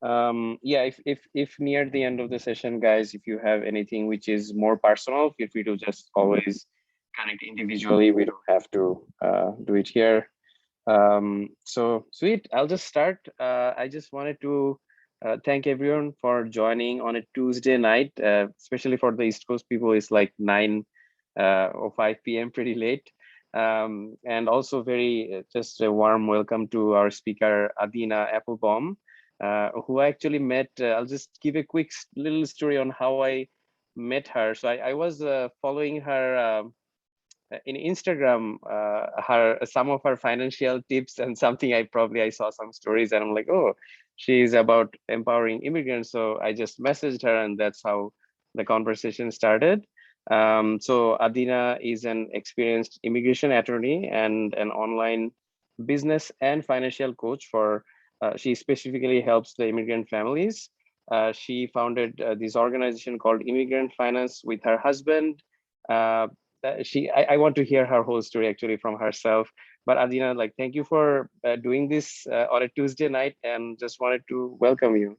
Yeah, if near the end of the session, guys, if you have anything which is more personal, feel free to just always connect individually. We don't have to do it here. So sweet, I'll just start. I just wanted to thank everyone for joining on a Tuesday night, especially for the East Coast people. It's like 9 or 5 p.m. pretty late. And also very just a warm welcome to our speaker Adina Applebaum, who I actually met. I'll just give a quick little story on how I met her. So I was following her in Instagram, her some of her financial tips and something. I saw some stories and I'm like, oh, she's about empowering immigrants. So I just messaged her and that's how the conversation started. So Adina is an experienced immigration attorney and an online business and financial coach for. She specifically helps the immigrant families. She founded this organization called Immigrant Finance with her husband. Uh, I want to hear her whole story actually from herself. But Adina, like, thank you for doing this on a Tuesday night, and just wanted to welcome you.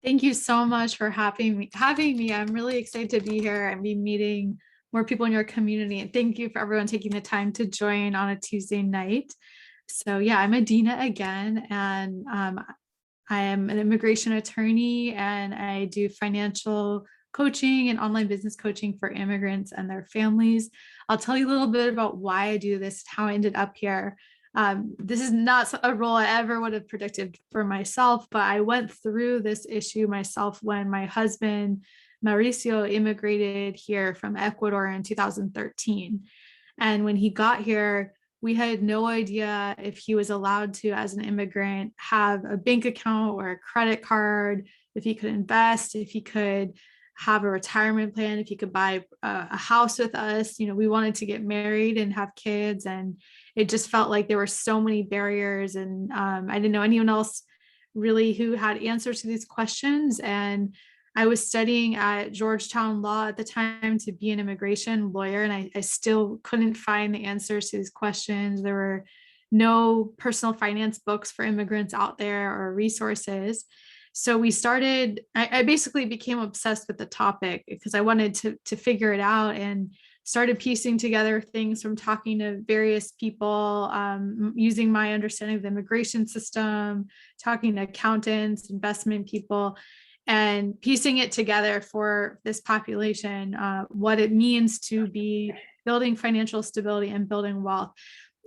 Thank you so much for having me. I'm really excited to be here and be meeting more people in your community. And thank you for everyone taking the time to join on a Tuesday night. So yeah, I'm Adina again, and I am an immigration attorney, and I do financial coaching and online business coaching for immigrants and their families. I'll tell you a little bit about why I do this, how I ended up here. This is not a role I ever would have predicted for myself, but I went through this issue myself when my husband, Mauricio, immigrated here from Ecuador in 2013. And when he got here, we had no idea if he was allowed to, as an immigrant, have a bank account or a credit card, if he could invest, if he could have a retirement plan, if he could buy a house with us. You know, we wanted to get married and have kids, and it just felt like there were so many barriers, and I didn't know anyone else really who had answers to these questions. And I was studying at Georgetown Law at the time to be an immigration lawyer, and I still couldn't find the answers to these questions. There were no personal finance books for immigrants out there or resources. So I basically became obsessed with the topic because I wanted to figure it out, and started piecing together things from talking to various people, using my understanding of the immigration system, talking to accountants, investment people, and piecing it together for this population, what it means to be building financial stability and building wealth.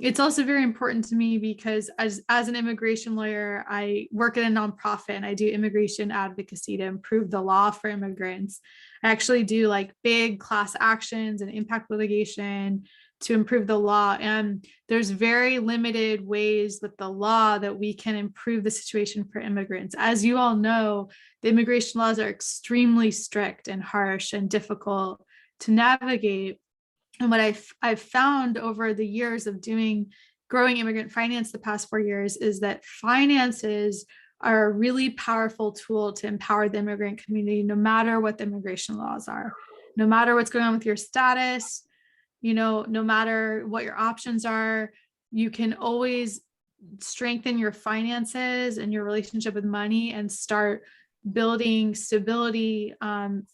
It's also very important to me because as an immigration lawyer, I work at a nonprofit and I do immigration advocacy to improve the law for immigrants. I actually do like big class actions and impact litigation to improve the law. And there's very limited ways with the law that we can improve the situation for immigrants. As you all know, the immigration laws are extremely strict and harsh and difficult to navigate. And what I've found over the years of growing immigrant finance the past 4 years is that finances are a really powerful tool to empower the immigrant community, no matter what the immigration laws are, no matter what's going on with your status, no matter what your options are. You can always strengthen your finances and your relationship with money and start building stability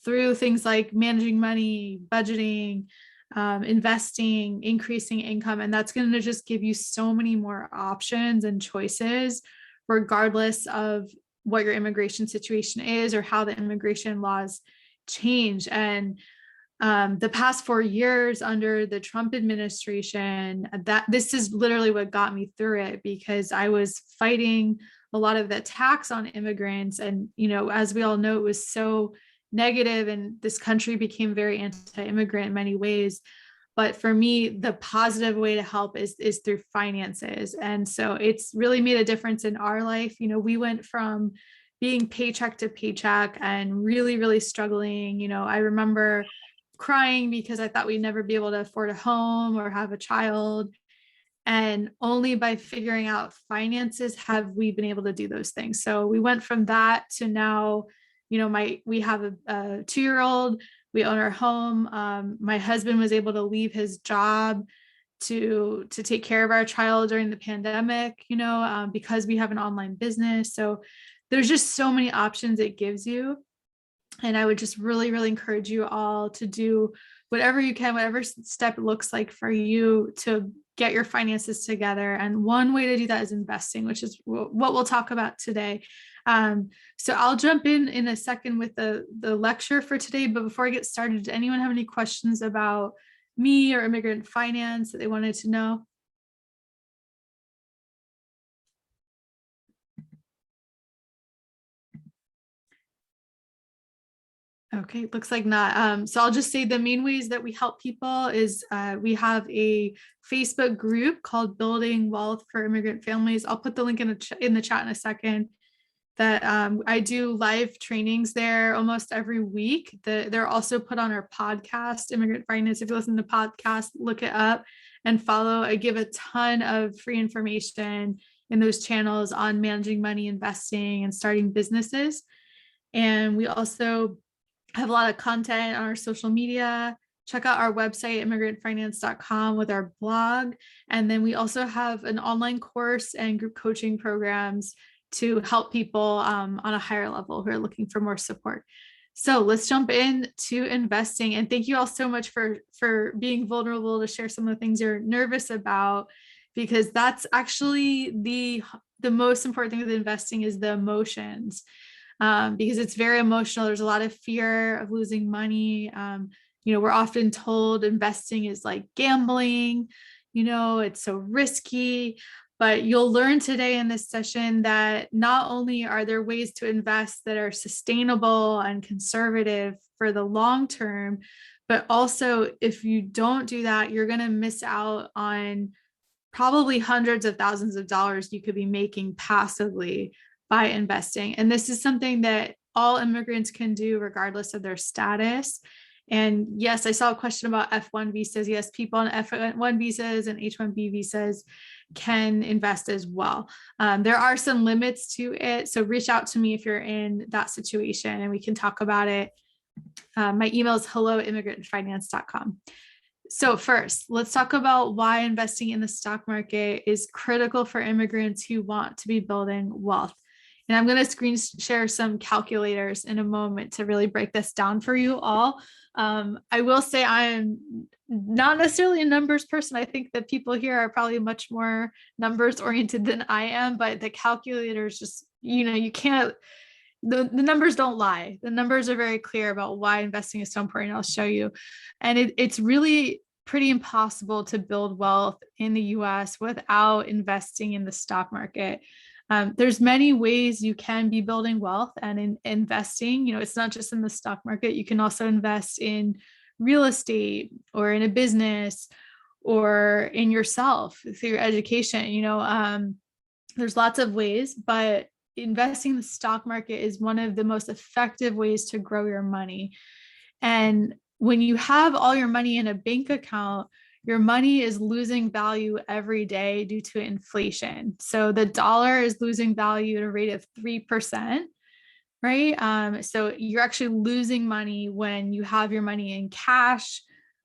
through things like managing money, budgeting, investing, increasing income. And that's going to just give you so many more options and choices, regardless of what your immigration situation is or how the immigration laws change. And the past 4 years under the Trump administration, that this is literally what got me through it, because I was fighting a lot of the attacks on immigrants. And, as we all know, it was so negative and this country became very anti-immigrant in many ways. But for me, the positive way to help is through finances. And so it's really made a difference in our life. We went from being paycheck to paycheck and really, really struggling. I remember crying because I thought we'd never be able to afford a home or have a child. And only by figuring out finances have we been able to do those things. So we went from that to now, we have a 2-year-old, we own our home. My husband was able to leave his job to take care of our child during the pandemic, because we have an online business. So there's just so many options it gives you. And I would just really, really encourage you all to do whatever you can, whatever step looks like for you to get your finances together. And one way to do that is investing, which is what we'll talk about today. So I'll jump in a second with the lecture for today. But before I get started, does anyone have any questions about me or immigrant finance that they wanted to know? Okay, looks like not. So I'll just say the main ways that we help people is we have a Facebook group called Building Wealth for Immigrant Families. I'll put the link in the chat in a second. That I do live trainings there almost every week. They're also put on our podcast, Immigrant Finance. If you listen to the podcast, look it up and follow. I give a ton of free information in those channels on managing money, investing, and starting businesses. And we also have a lot of content on our social media. Check out our website, immigrantfinance.com, with our blog. And then we also have an online course and group coaching programs to help people on a higher level who are looking for more support. So let's jump into investing. And thank you all so much for being vulnerable to share some of the things you're nervous about, because that's actually the most important thing with investing is the emotions. Because it's very emotional. There's a lot of fear of losing money. We're often told investing is like gambling, it's so risky, but you'll learn today in this session that not only are there ways to invest that are sustainable and conservative for the long term, but also if you don't do that, you're going to miss out on probably hundreds of thousands of dollars you could be making passively by investing. And this is something that all immigrants can do regardless of their status. And yes, I saw a question about F1 visas. Yes, people on F1 visas and H1B visas can invest as well. There are some limits to it. So reach out to me if you're in that situation and we can talk about it. My email is hello@immigrantfinance.com. So first, let's talk about why investing in the stock market is critical for immigrants who want to be building wealth. And I'm going to screen share some calculators in a moment to really break this down for you all. I will say I am not necessarily a numbers person. I think that people here are probably much more numbers oriented than I am, but the calculators just, you can't, the numbers don't lie. The numbers are very clear about why investing is so important. I'll show you. And it's really pretty impossible to build wealth in the US without investing in the stock market. There's many ways you can be building wealth and in investing. It's not just in the stock market. You can also invest in real estate or in a business or in yourself through your education. There's lots of ways, but investing in the stock market is one of the most effective ways to grow your money. And when you have all your money in a bank account, your money is losing value every day due to inflation. So the dollar is losing value at a rate of 3%, right? So you're actually losing money when you have your money in cash,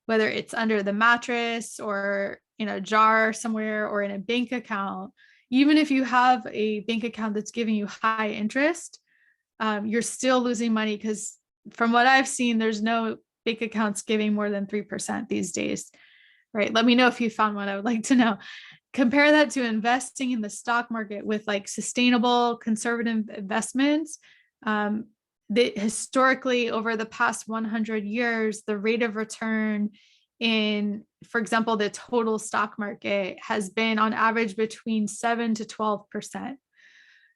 whether it's under the mattress or in a jar somewhere or in a bank account. Even if you have a bank account that's giving you high interest, you're still losing money because from what I've seen, there's no bank accounts giving more than 3% these days. Right? Let me know if you found one. I would like to know. Compare that to investing in the stock market with like sustainable conservative investments. Historically, over the past 100 years, the rate of return in, for example, the total stock market has been on average between 7 to 12%.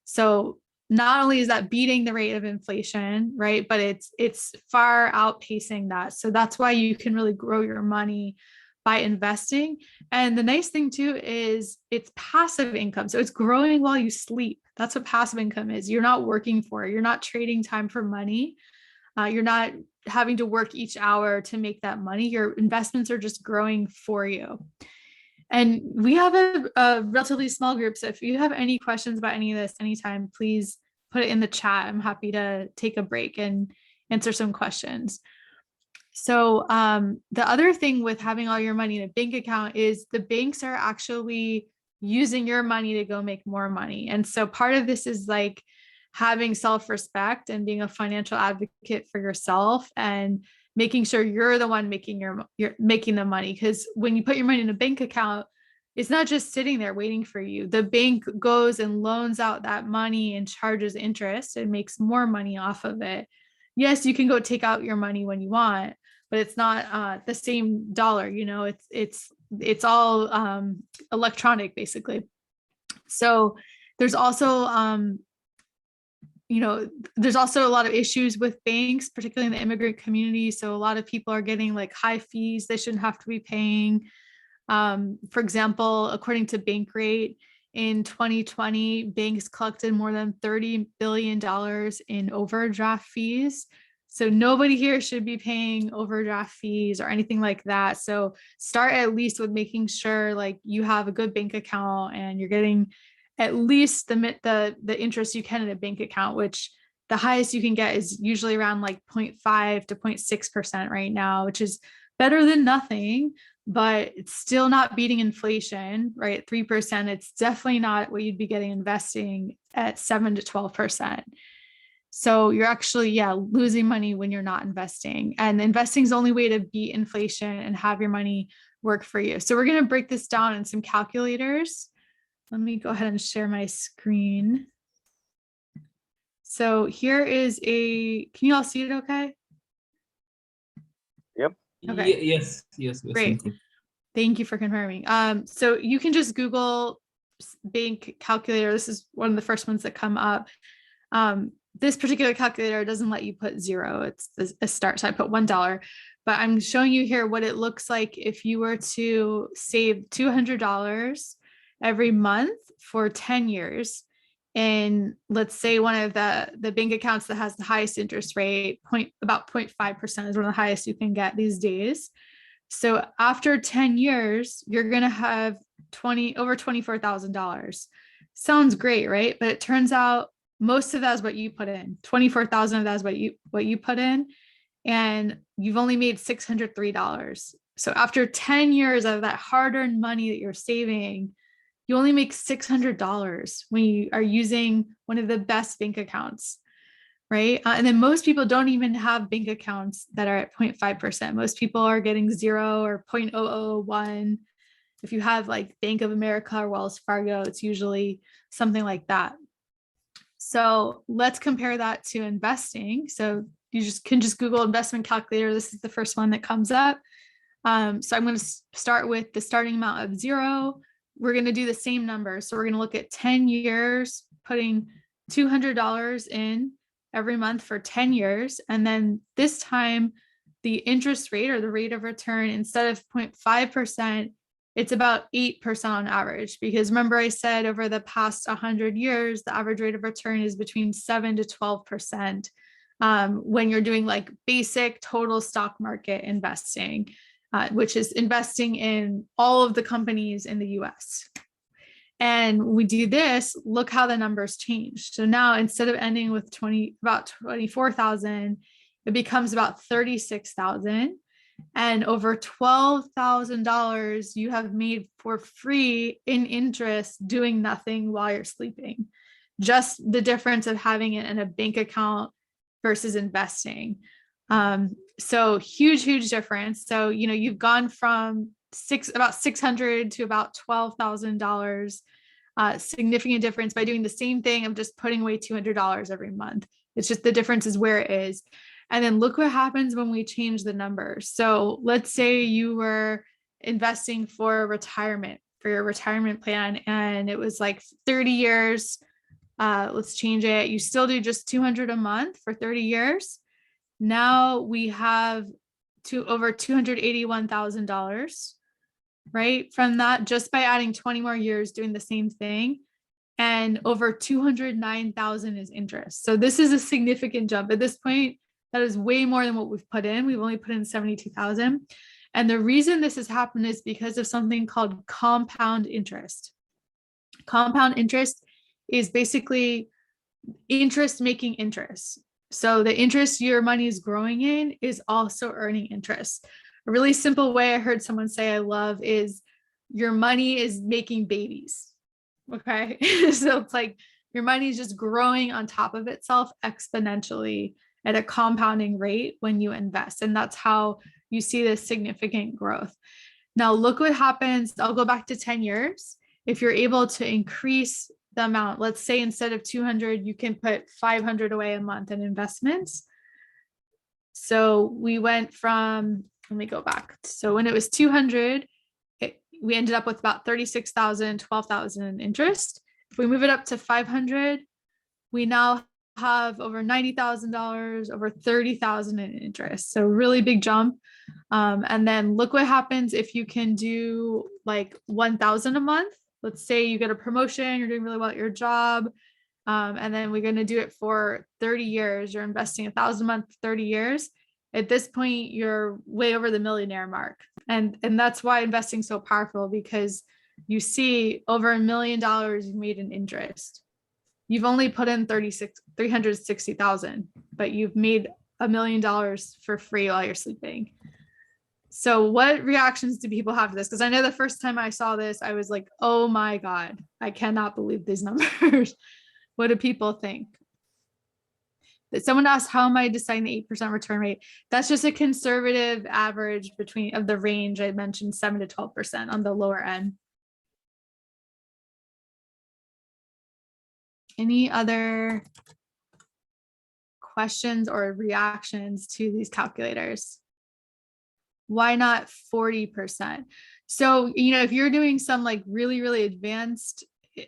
So not only is that beating the rate of inflation, right? But it's far outpacing that. So that's why you can really grow your money by investing. And the nice thing too is it's passive income. So it's growing while you sleep. That's what passive income is. You're not working for it. You're not trading time for money. You're not having to work each hour to make that money. Your investments are just growing for you. And we have a relatively small group. So if you have any questions about any of this anytime, please put it in the chat. I'm happy to take a break and answer some questions. So the other thing with having all your money in a bank account is the banks are actually using your money to go make more money. And so part of this is like having self-respect and being a financial advocate for yourself and making sure you're the one making you're making the money. Because when you put your money in a bank account, it's not just sitting there waiting for you. The bank goes and loans out that money and charges interest and makes more money off of it. Yes, you can go take out your money when you want, but it's not the same dollar. It's all electronic basically. So there's also there's also a lot of issues with banks, particularly in the immigrant community. So a lot of people are getting like high fees they shouldn't have to be paying. For example, according to Bankrate, in 2020, banks collected more than $30 billion in overdraft fees. So nobody here should be paying overdraft fees or anything like that. So start at least with making sure like you have a good bank account and you're getting at least the interest you can in a bank account, which the highest you can get is usually around like 0.5 to 0.6% right now, which is better than nothing, but it's still not beating inflation, right? 3%. It's definitely not what you'd be getting investing at 7 to 12%. So you're actually, losing money when you're not investing. And investing is the only way to beat inflation and have your money work for you. So we're going to break this down in some calculators. Let me go ahead and share my screen. So here is can you all see it okay? Yep. Okay. Yes. Great. Thank you for confirming. So you can just Google bank calculator. This is one of the first ones that come up. This particular calculator doesn't let you put zero. It's a start. So I put $1, but I'm showing you here what it looks like if you were to save $200 every month for 10 years. And let's say one of the bank accounts that has the highest interest rate, about 0.5% is one of the highest you can get these days. So after 10 years, you're going to have over $24,000. Sounds great, right? But it turns out most of that is what you put in. 24,000 of that is what you put in, and you've only made $603. So after 10 years of that hard-earned money that you're saving, you only make $600 when you are using one of the best bank accounts, right? And then most people don't even have bank accounts that are at 0.5%. Most people are getting 0 or 0.001. If you have like Bank of America or Wells Fargo, it's usually something like that. So let's compare that to investing. So you can just Google investment calculator. This is the first one that comes up. So I'm going to start with the starting amount of 0. We're going to do the same number. So we're going to look at 10 years, putting $200 in every month for 10 years. And then this time, the interest rate or the rate of return, instead of 0.5%, it's about 8% on average. Because remember I said over the past 100 years, the average rate of return is between 7 to 12% when you're doing like basic total stock market investing. Which is investing in all of the companies in the US. And we do this, look how the numbers change. So now instead of ending with about 24,000, it becomes about 36,000. And over $12,000 you have made for free in interest doing nothing while you're sleeping. Just the difference of having it in a bank account versus investing. So huge difference. So, you've gone from about $600 to about $12,000, significant difference by doing the same thing of just putting away $200 every month. It's just the difference is where it is. And then look what happens when we change the numbers. So let's say you were investing for retirement, for your retirement plan, and it was like 30 years. Let's change it. You still do just $200 a month for 30 years. Now we have over $281,000, right? From that, just by adding 20 more years doing the same thing, and over 209,000 is interest. So this is a significant jump. At this point, that is way more than what we've put in. We've only put in 72,000. And the reason this has happened is because of something called compound interest. Compound interest is basically interest making interest. So the interest your money is growing in is also earning interest. A really simple way I heard someone say I love is your money is making babies. Okay. So it's like your money is just growing on top of itself exponentially at a compounding rate when you invest. And that's how you see this significant growth. Now, look what happens. I'll go back to 10 years. If you're able to increase the amount, let's say instead of 200, you can put 500 away a month in investments. So we went from, let me go back. So when it was 200, we ended up with about 36,000, 12,000 in interest. If we move it up to 500, we now have over $90,000, over 30,000 in interest. So really big jump. And then look what happens if you can do like 1,000 a month. Let's say you get a promotion, you're doing really well at your job. And then we're going to do it for 30 years. You're investing 1,000 a month, 30 years. At this point, you're way over the millionaire mark. And that's why investing is so powerful, because you see over $1 million you've made in interest. You've only put in 360,000, but you've made $1 million for free while you're sleeping. So what reactions do people have to this? Because I know the first time I saw this, I was like, oh my God, I cannot believe these numbers. What do people think? That someone asked, how am I deciding the 8% return rate? That's just a conservative average of the range I mentioned, 7 to 12% on the lower end. Any other questions or reactions to these calculators? Why not 40%? So, if you're doing some like really, really advanced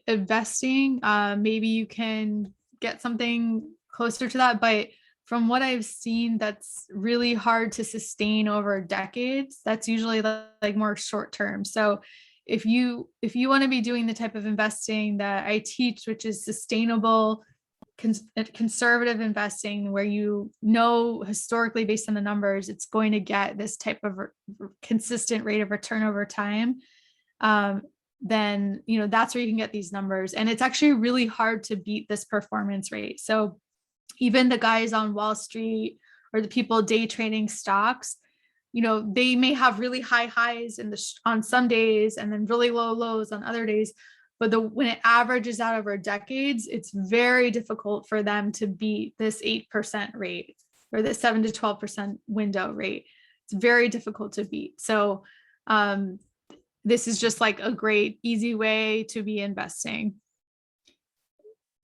investing, maybe you can get something closer to that. But from what I've seen, that's really hard to sustain over decades. That's usually like more short term. So if you want to be doing the type of investing that I teach, which is sustainable, conservative investing, where historically based on the numbers, it's going to get this type of consistent rate of return over time, then that's where you can get these numbers. And it's actually really hard to beat this performance rate. So even the guys on Wall Street or the people day trading stocks, they may have really high highs on some days and then really low lows on other days. But when it averages out over decades, it's very difficult for them to beat this 8% rate or the 7 to 12% window rate. It's very difficult to beat. So this is just like a great, easy way to be investing.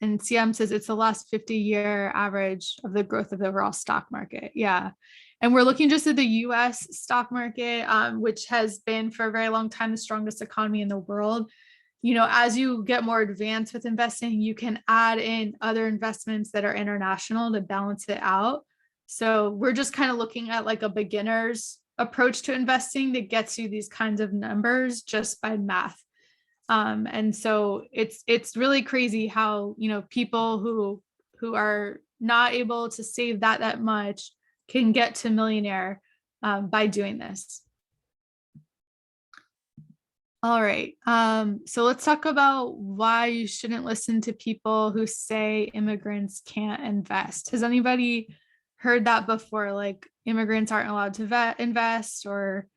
And CM says it's the last 50-year average of the growth of the overall stock market. Yeah. And we're looking just at the US stock market, which has been for a very long time the strongest economy in the world. As you get more advanced with investing, you can add in other investments that are international to balance it out. So we're just kind of looking at like a beginner's approach to investing that gets you these kinds of numbers just by math. And so it's really crazy how, people who are not able to save that much can get to millionaire by doing this. All right. So let's talk about why you shouldn't listen to people who say immigrants can't invest. Has anybody heard that before? Like immigrants aren't allowed to invest, or,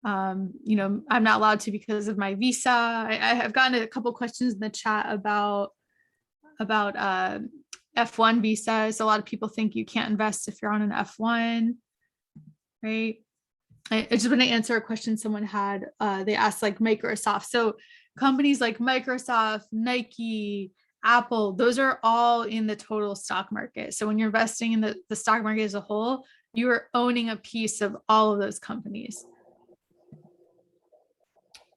I'm not allowed to because of my visa. I have gotten a couple questions in the chat about F1 visas. A lot of people think you can't invest if you're on an F1, right? I just want to answer a question someone had. They asked like Microsoft. So companies like Microsoft, Nike, Apple, those are all in the total stock market. So when you're investing in the stock market as a whole, you are owning a piece of all of those companies.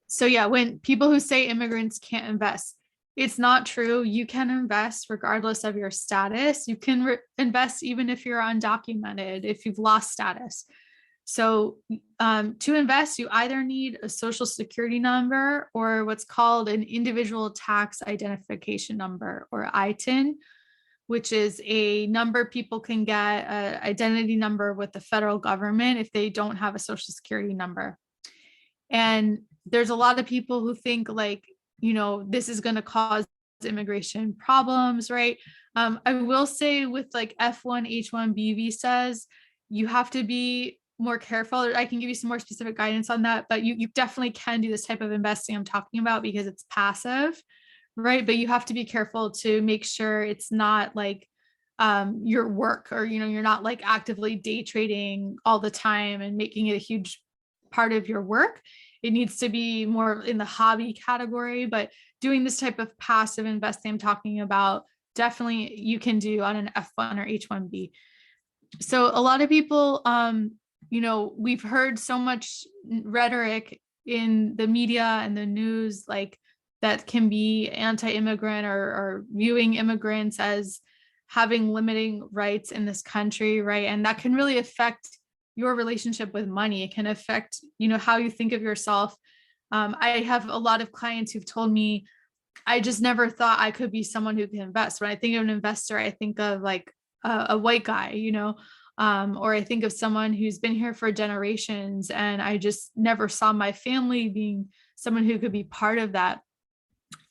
So yeah, when people who say immigrants can't invest, it's not true. You can invest regardless of your status. You can invest even if you're undocumented, if you've lost status. So to invest, you either need a social security number or what's called an individual tax identification number, or ITIN, which is a number people can get, an identity number with the federal government if they don't have a social security number. And there's a lot of people who think like, this is going to cause immigration problems, right? I will say with like F1, H1B visas, you have to be more careful. I can give you some more specific guidance on that, but you definitely can do this type of investing I'm talking about because it's passive, right? But you have to be careful to make sure it's not like your work, or you're not like actively day trading all the time and making it a huge part of your work. It needs to be more in the hobby category, but doing this type of passive investing I'm talking about, definitely you can do on an F1 or H1B. So a lot of people, we've heard so much rhetoric in the media and the news, like that can be anti-immigrant, or viewing immigrants as having limiting rights in this country, right? And that can really affect your relationship with money. It can affect, how you think of yourself. I have a lot of clients who've told me, I just never thought I could be someone who can invest. When I think of an investor, I think of like a white guy, or I think of someone who's been here for generations, and I just never saw my family being someone who could be part of that.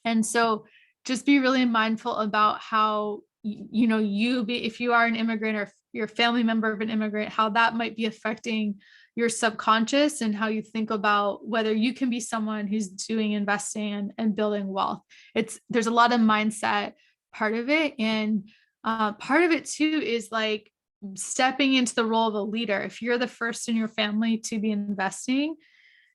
And so just be really mindful about how, if you are an immigrant, or you're a family member of an immigrant, how that might be affecting your subconscious and how you think about whether you can be someone who's doing investing and building wealth. There's a lot of mindset part of it. And part of it too is like stepping into the role of a leader. If you're the first in your family to be investing,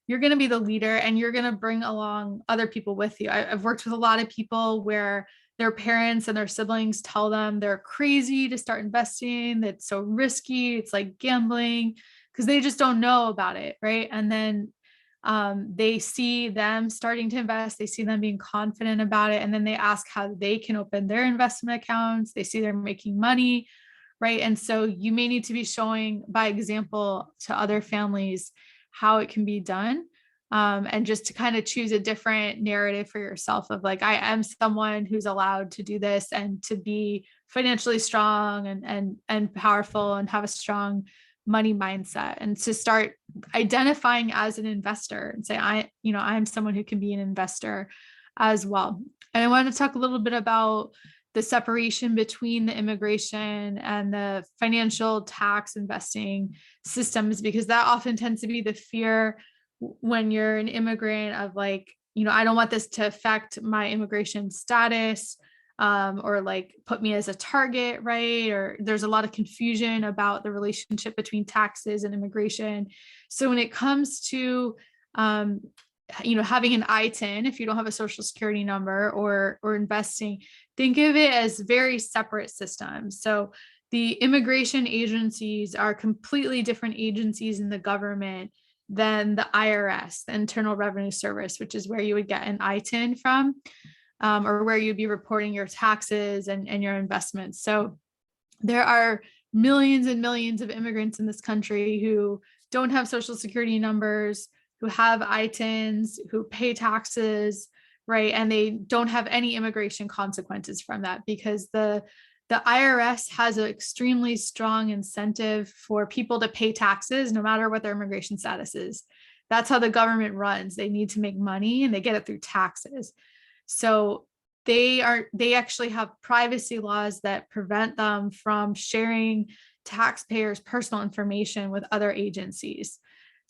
you're going to be the leader, and you're going to bring along other people with you. I've worked with a lot of people where their parents and their siblings tell them they're crazy to start investing, that's so risky, it's like gambling, because they just don't know about it, right? And then they see them starting to invest, they see them being confident about it, and then they ask how they can open their investment accounts. They see they're making money, right? And so you may need to be showing by example to other families how it can be done, and just to kind of choose a different narrative for yourself of like, I am someone who's allowed to do this and to be financially strong and powerful and have a strong money mindset, and to start identifying as an investor and say, I'm someone who can be an investor as well. And I want to talk a little bit about the separation between the immigration and the financial tax investing systems, because that often tends to be the fear when you're an immigrant of like, I don't want this to affect my immigration status, or like put me as a target, right? Or there's a lot of confusion about the relationship between taxes and immigration. So when it comes to having an ITIN, if you don't have a social security number, or investing, think of it as very separate systems. So the immigration agencies are completely different agencies in the government than the IRS, the Internal Revenue Service, which is where you would get an ITIN from, or where you'd be reporting your taxes and your investments. So there are millions and millions of immigrants in this country who don't have social security numbers, who have ITINs, who pay taxes, right? And they don't have any immigration consequences from that, because the IRS has an extremely strong incentive for people to pay taxes no matter what their immigration status is. That's how the government runs. They need to make money, and they get it through taxes. So they actually have privacy laws that prevent them from sharing taxpayers' personal information with other agencies.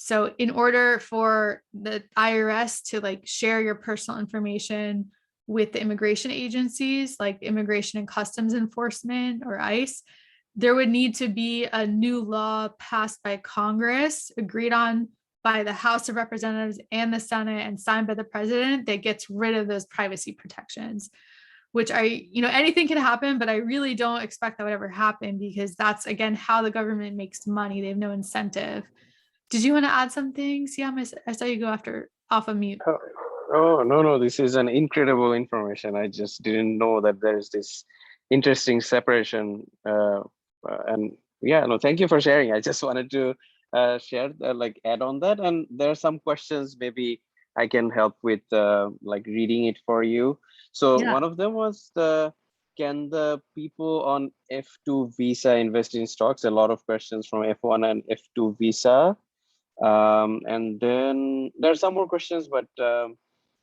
So in order for the IRS to like share your personal information with the immigration agencies like Immigration and Customs Enforcement, or ICE, there would need to be a new law passed by Congress, agreed on by the House of Representatives and the Senate, and signed by the president, that gets rid of those privacy protections, which anything can happen, but I really don't expect that would ever happen, because that's, again, how the government makes money. They have no incentive. Did you want to add something, Siam? I saw you go off of mute. Oh, no, this is an incredible information. I just didn't know that there's this interesting separation. And yeah, no, thank you for sharing. I just wanted to share, add on that. And there are some questions maybe I can help with, like reading it for you. So Yeah. one of them was can the people on F2 visa invest in stocks? A lot of questions from F1 and F2 visa. And then there are some more questions, but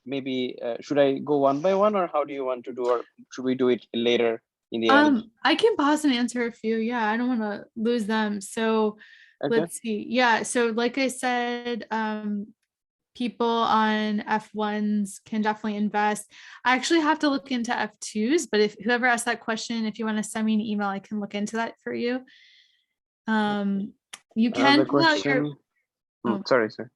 maybe should I go one by one, or how do you want to do, or should we do it later in the end? I can pause and answer a few. Yeah, I don't want to lose them. So Okay. let's see. Yeah, so like I said, people on F1s can definitely invest. I actually have to look into F2s, but if whoever asked that question, if you want to send me an email, I can look into that for you. You Another can pull out your question. Sorry, sir.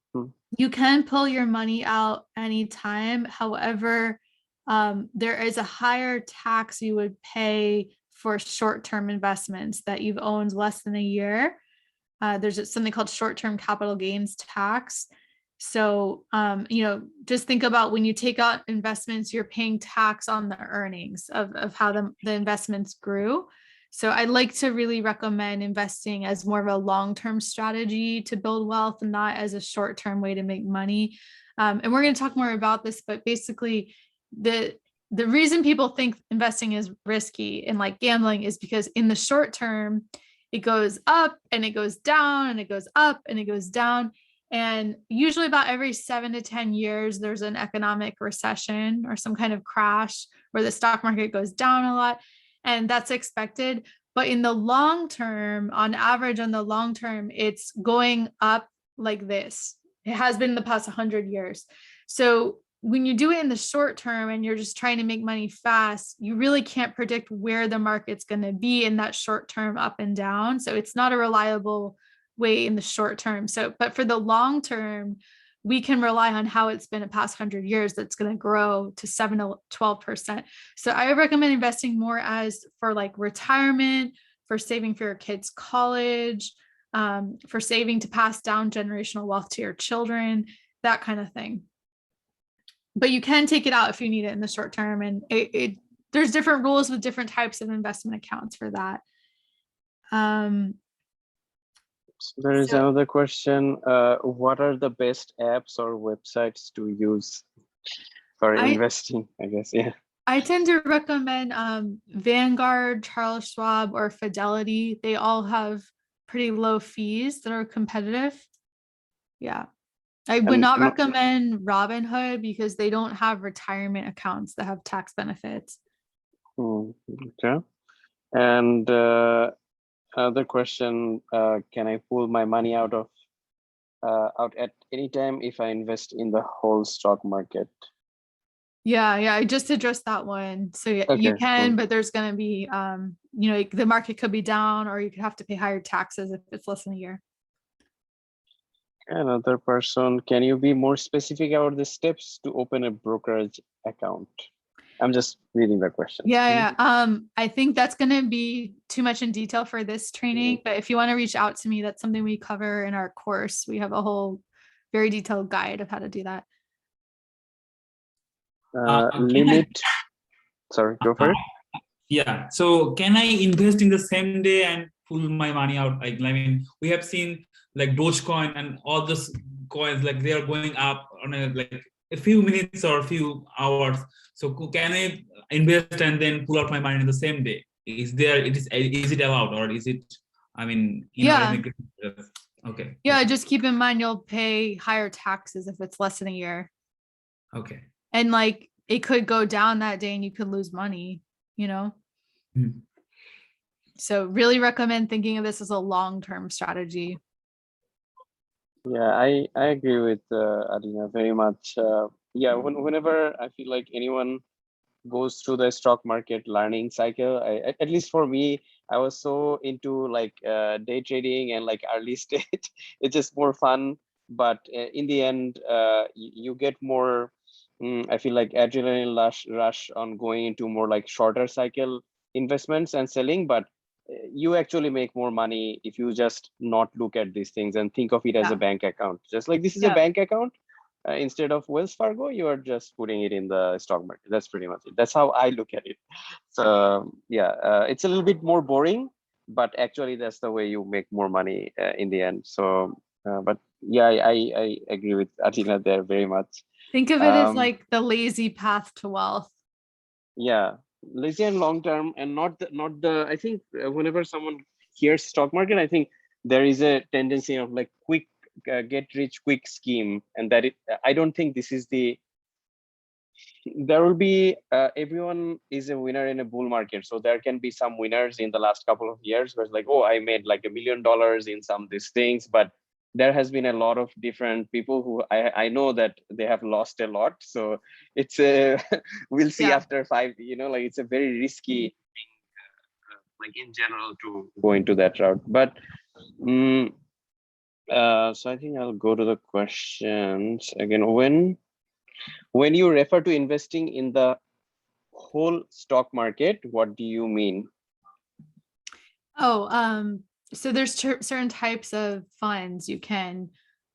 you can pull your money out anytime. However, there is a higher tax you would pay for short-term investments that you've owned less than a year. There's something called short-term capital gains tax. So, just think about when you take out investments, you're paying tax on the earnings of how the investments grew. So I'd like to really recommend investing as more of a long-term strategy to build wealth and not as a short-term way to make money. And we're going to talk more about this, but basically the reason people think investing is risky and like gambling is because in the short term, it goes up and it goes down and it goes up and it goes down. And usually about every 7 to 10 years, there's an economic recession or some kind of crash where the stock market goes down a lot. And that's expected. But in the long term, on average, on the long term, it's going up like this. It has been the past 100 years. So when you do it in the short term and you're just trying to make money fast, you really can't predict where the market's going to be in that short term up and down. So it's not a reliable way in the short term. So, but for the long term, we can rely on how it's been the past 100 years that's going to grow to 7 to 12%. So I recommend investing more as for like retirement, for saving for your kids' college, for saving to pass down generational wealth to your children, that kind of thing. But you can take it out if you need it in the short term. And there's different rules with different types of investment accounts for that. There is another question. What are the best apps or websites to use for investing, I guess? Yeah. I tend to recommend Vanguard, Charles Schwab, or Fidelity. They all have pretty low fees that are competitive. Yeah. I would not recommend Robinhood because they don't have retirement accounts that have tax benefits. Okay. And another question, can I pull my money out at any time if I invest in the whole stock market? Yeah, I just addressed that one. So yeah, you can, but there's going to be, the market could be down or you could have to pay higher taxes if it's less than a year. Another person, can you be more specific about the steps to open a brokerage account? I'm just reading the question. Yeah. I think that's going to be too much in detail for this training, but if you want to reach out to me, that's something we cover in our course. We have a whole very detailed guide of how to do that. Limit. Sorry, go for it. Yeah. So can I invest in the same day and pull my money out? I mean, we have seen like Dogecoin and all those coins, like they are going up on a few minutes or a few hours. So can I invest and then pull out my money in the same day? Is it allowed, or is it, I mean, okay. Yeah, just keep in mind you'll pay higher taxes if it's less than a year. Okay. And like it could go down that day and you could lose money, So really recommend thinking of this as a long-term strategy. Yeah, I agree with Adina very much. Whenever I feel like anyone goes through the stock market learning cycle, at least for me, I was so into like day trading and like early stage. It's just more fun, but in the end, you get more. I feel like adrenaline rush on going into more like shorter cycle investments and selling, but you actually make more money if you just not look at these things and think of it as a bank account. Just like this is a bank account. Instead of Wells Fargo, you are just putting it in the stock market. That's pretty much it. That's how I look at it. So it's a little bit more boring, but actually that's the way you make more money in the end. So, but yeah, I agree with Atina there very much. Think of it as like the lazy path to wealth. Yeah, lazy and long term, and not the. I think whenever someone hears stock market, I think there is a tendency of like quick get rich quick scheme, and that I don't think this is the There will be everyone is a winner in a bull market, so there can be some winners in the last couple of years where it's like, oh, I made like $1 million in some of these things, but there has been a lot of different people who I know that they have lost a lot. So it's a we'll see Yeah. after 5, like it's a very risky thing, like in general, to go into that route. But so I think I'll go to the questions again. When you refer to investing in the whole stock market, what do you mean? Oh, so there's certain types of funds you can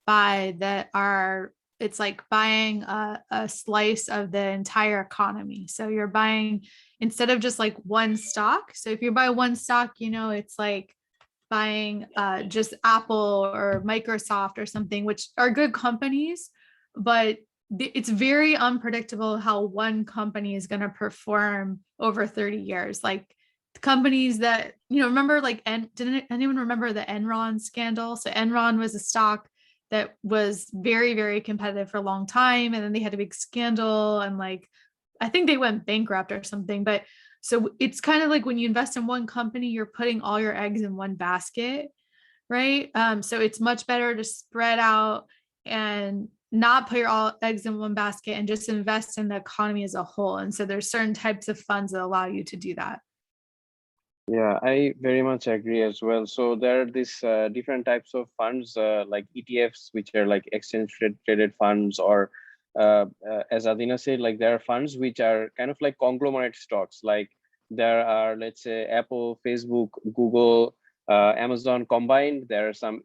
buy that are, it's like buying a slice of the entire economy. So you're buying, instead of just like one stock. So if you buy one stock, it's like buying just Apple or Microsoft or something, which are good companies, but it's very unpredictable how one company is going to perform over 30 years. Like companies that, remember, like, didn't anyone remember the Enron scandal? So Enron was a stock that was very, very competitive for a long time. And then they had a big scandal and like, I think they went bankrupt or something. But so it's kind of like when you invest in one company, you're putting all your eggs in one basket, right? So it's much better to spread out and not put your all eggs in one basket and just invest in the economy as a whole. And so there's certain types of funds that allow you to do that. Yeah, I very much agree as well. So there are these different types of funds like ETFs, which are like exchange traded funds, or as Adina said, like there are funds which are kind of like conglomerate stocks. Like there are, let's say, Apple, Facebook, Google, Amazon combined. There are some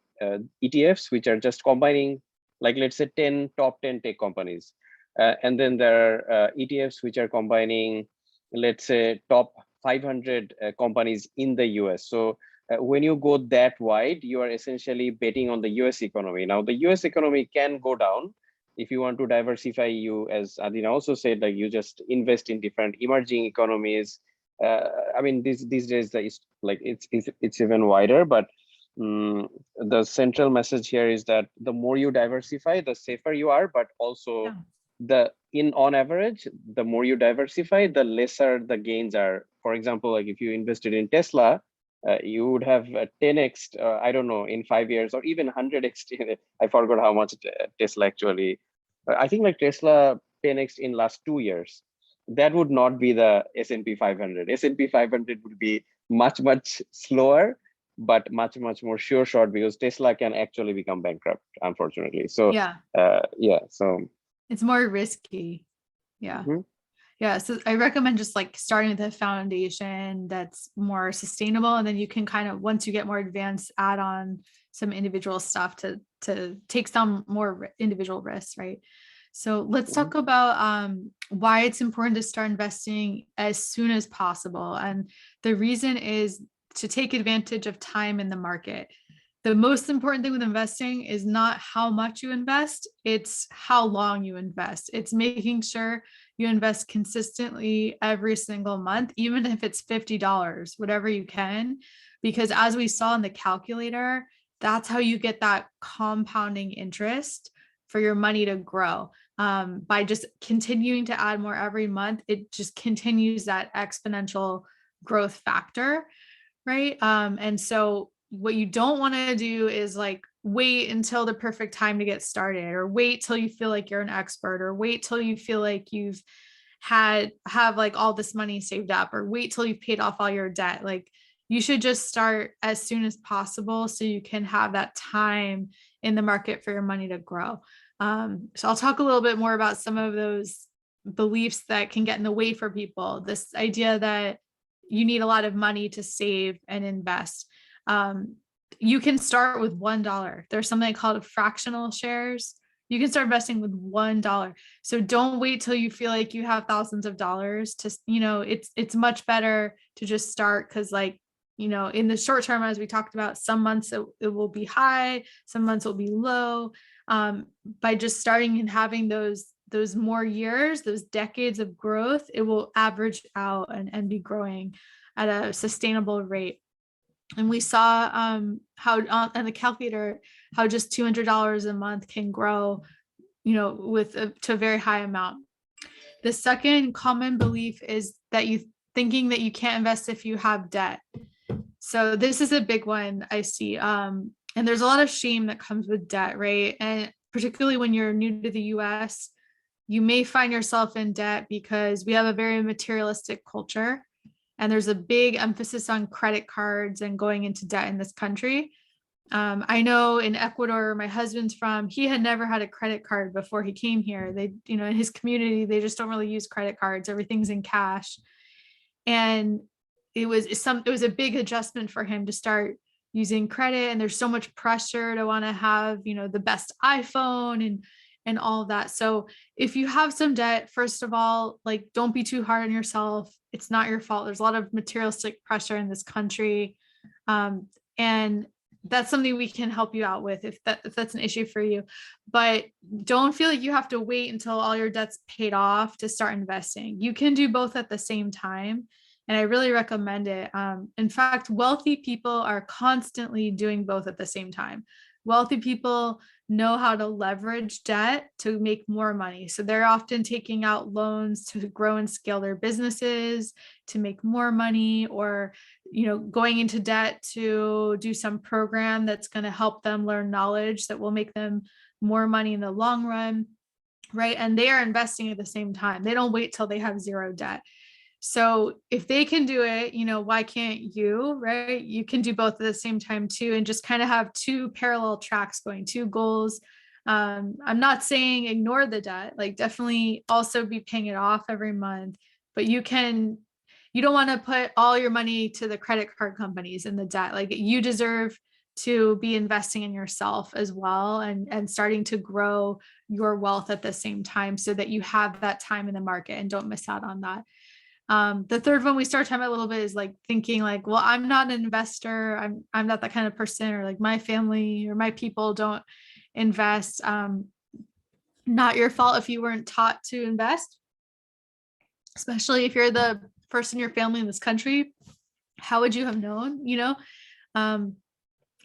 ETFs which are just combining, like let's say 10 top 10 tech companies. And then there are ETFs which are combining, let's say, top 500 companies in the US. So when you go that wide, you are essentially betting on the US economy. Now, the US economy can go down. If you want to diversify, you, as Adina also said, like you just invest in different emerging economies. I mean, these days, it's even wider. But the central message here is that the more you diversify, the safer you are, but also on average, the more you diversify, the lesser the gains are. For example, like if you invested in Tesla, you would have 10x, I don't know, in 5 years, or even 100x. I forgot how much Tesla actually, I think like Tesla 10x in last 2 years. That would not be the S&P 500. S&P 500 would be much, much slower, but much, much more sure shot, because Tesla can actually become bankrupt, unfortunately. So so it's more risky. Yeah. Yeah. So I recommend just like starting with a foundation that's more sustainable. And then you can kind of, once you get more advanced, add on some individual stuff to take some more individual risks, right? So let's talk about why it's important to start investing as soon as possible. And the reason is to take advantage of time in the market. The most important thing with investing is not how much you invest, it's how long you invest. It's making sure you invest consistently every single month, even if it's $50, whatever you can, because as we saw in the calculator, that's how you get that compounding interest for your money to grow. By just continuing to add more every month, it just continues that exponential growth factor, right? And so what you don't want to do is like wait until the perfect time to get started, or wait till you feel like you're an expert, or wait till you feel like you've have like all this money saved up, or wait till you've paid off all your debt. Like you should just start as soon as possible so you can have that time in the market for your money to grow. So I'll talk a little bit more about some of those beliefs that can get in the way for people. This idea that you need a lot of money to save and invest. You can start with $1. There's something called fractional shares. You can start investing with $1. So don't wait till you feel like you have thousands of dollars to, it's much better to just start, because like, in the short term, as we talked about, some months it will be high, some months will be low. By just starting and having those more years, those decades of growth, it will average out and be growing at a sustainable rate. And we saw how on the calculator, how just $200 a month can grow, to a very high amount. The second common belief is that you thinking that you can't invest if you have debt. So this is a big one I see. And there's a lot of shame that comes with debt, right? And particularly when you're new to the US, you may find yourself in debt because we have a very materialistic culture. And there's a big emphasis on credit cards and going into debt in this country. I know in Ecuador, my husband's from, he had never had a credit card before he came here. They, you know, in his community, they just don't really use credit cards. Everything's in cash. And it was a big adjustment for him to start using credit. And there's so much pressure to want to have, you know, the best iPhone and all of that. So if you have some debt, first of all, like, don't be too hard on yourself. It's not your fault. There's a lot of materialistic pressure in this country. And that's something we can help you out with if that's an issue for you. But don't feel like you have to wait until all your debt's paid off to start investing. You can do both at the same time. And I really recommend it. In fact, wealthy people are constantly doing both at the same time. Wealthy people know how to leverage debt to make more money. So they're often taking out loans to grow and scale their businesses, to make more money, or, you know, going into debt to do some program that's going to help them learn knowledge that will make them more money in the long run, right? And they are investing at the same time. They don't wait till they have zero debt. So if they can do it, you know, why can't you, right? You can do both at the same time too, and just kind of have two parallel tracks going, two goals. I'm not saying ignore the debt, like definitely also be paying it off every month, but you don't want to put all your money to the credit card companies and the debt. Like, you deserve to be investing in yourself as well, and starting to grow your wealth at the same time so that you have that time in the market and don't miss out on that. The third one we start talking about a little bit is like thinking like, well, I'm not an investor. I'm not that kind of person, or like my family or my people don't invest. Not your fault if you weren't taught to invest, especially if you're the person in your family in this country. How would you have known, you know?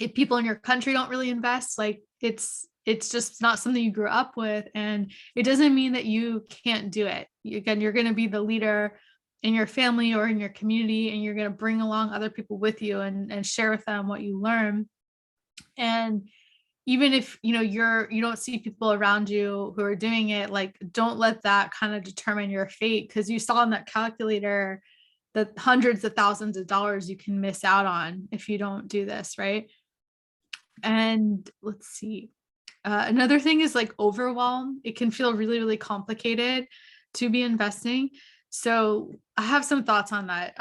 If people in your country don't really invest, like it's just not something you grew up with. And it doesn't mean that you can't do it. Again, you're going to be the leader in your family or in your community, and you're going to bring along other people with you and share with them what you learn. And even if, you know, you don't see people around you who are doing it, like, don't let that kind of determine your fate, because you saw in that calculator the hundreds of thousands of dollars you can miss out on if you don't do this, right? And let's see. Another thing is like overwhelm. It can feel really, really complicated to be investing. So I have some thoughts on that.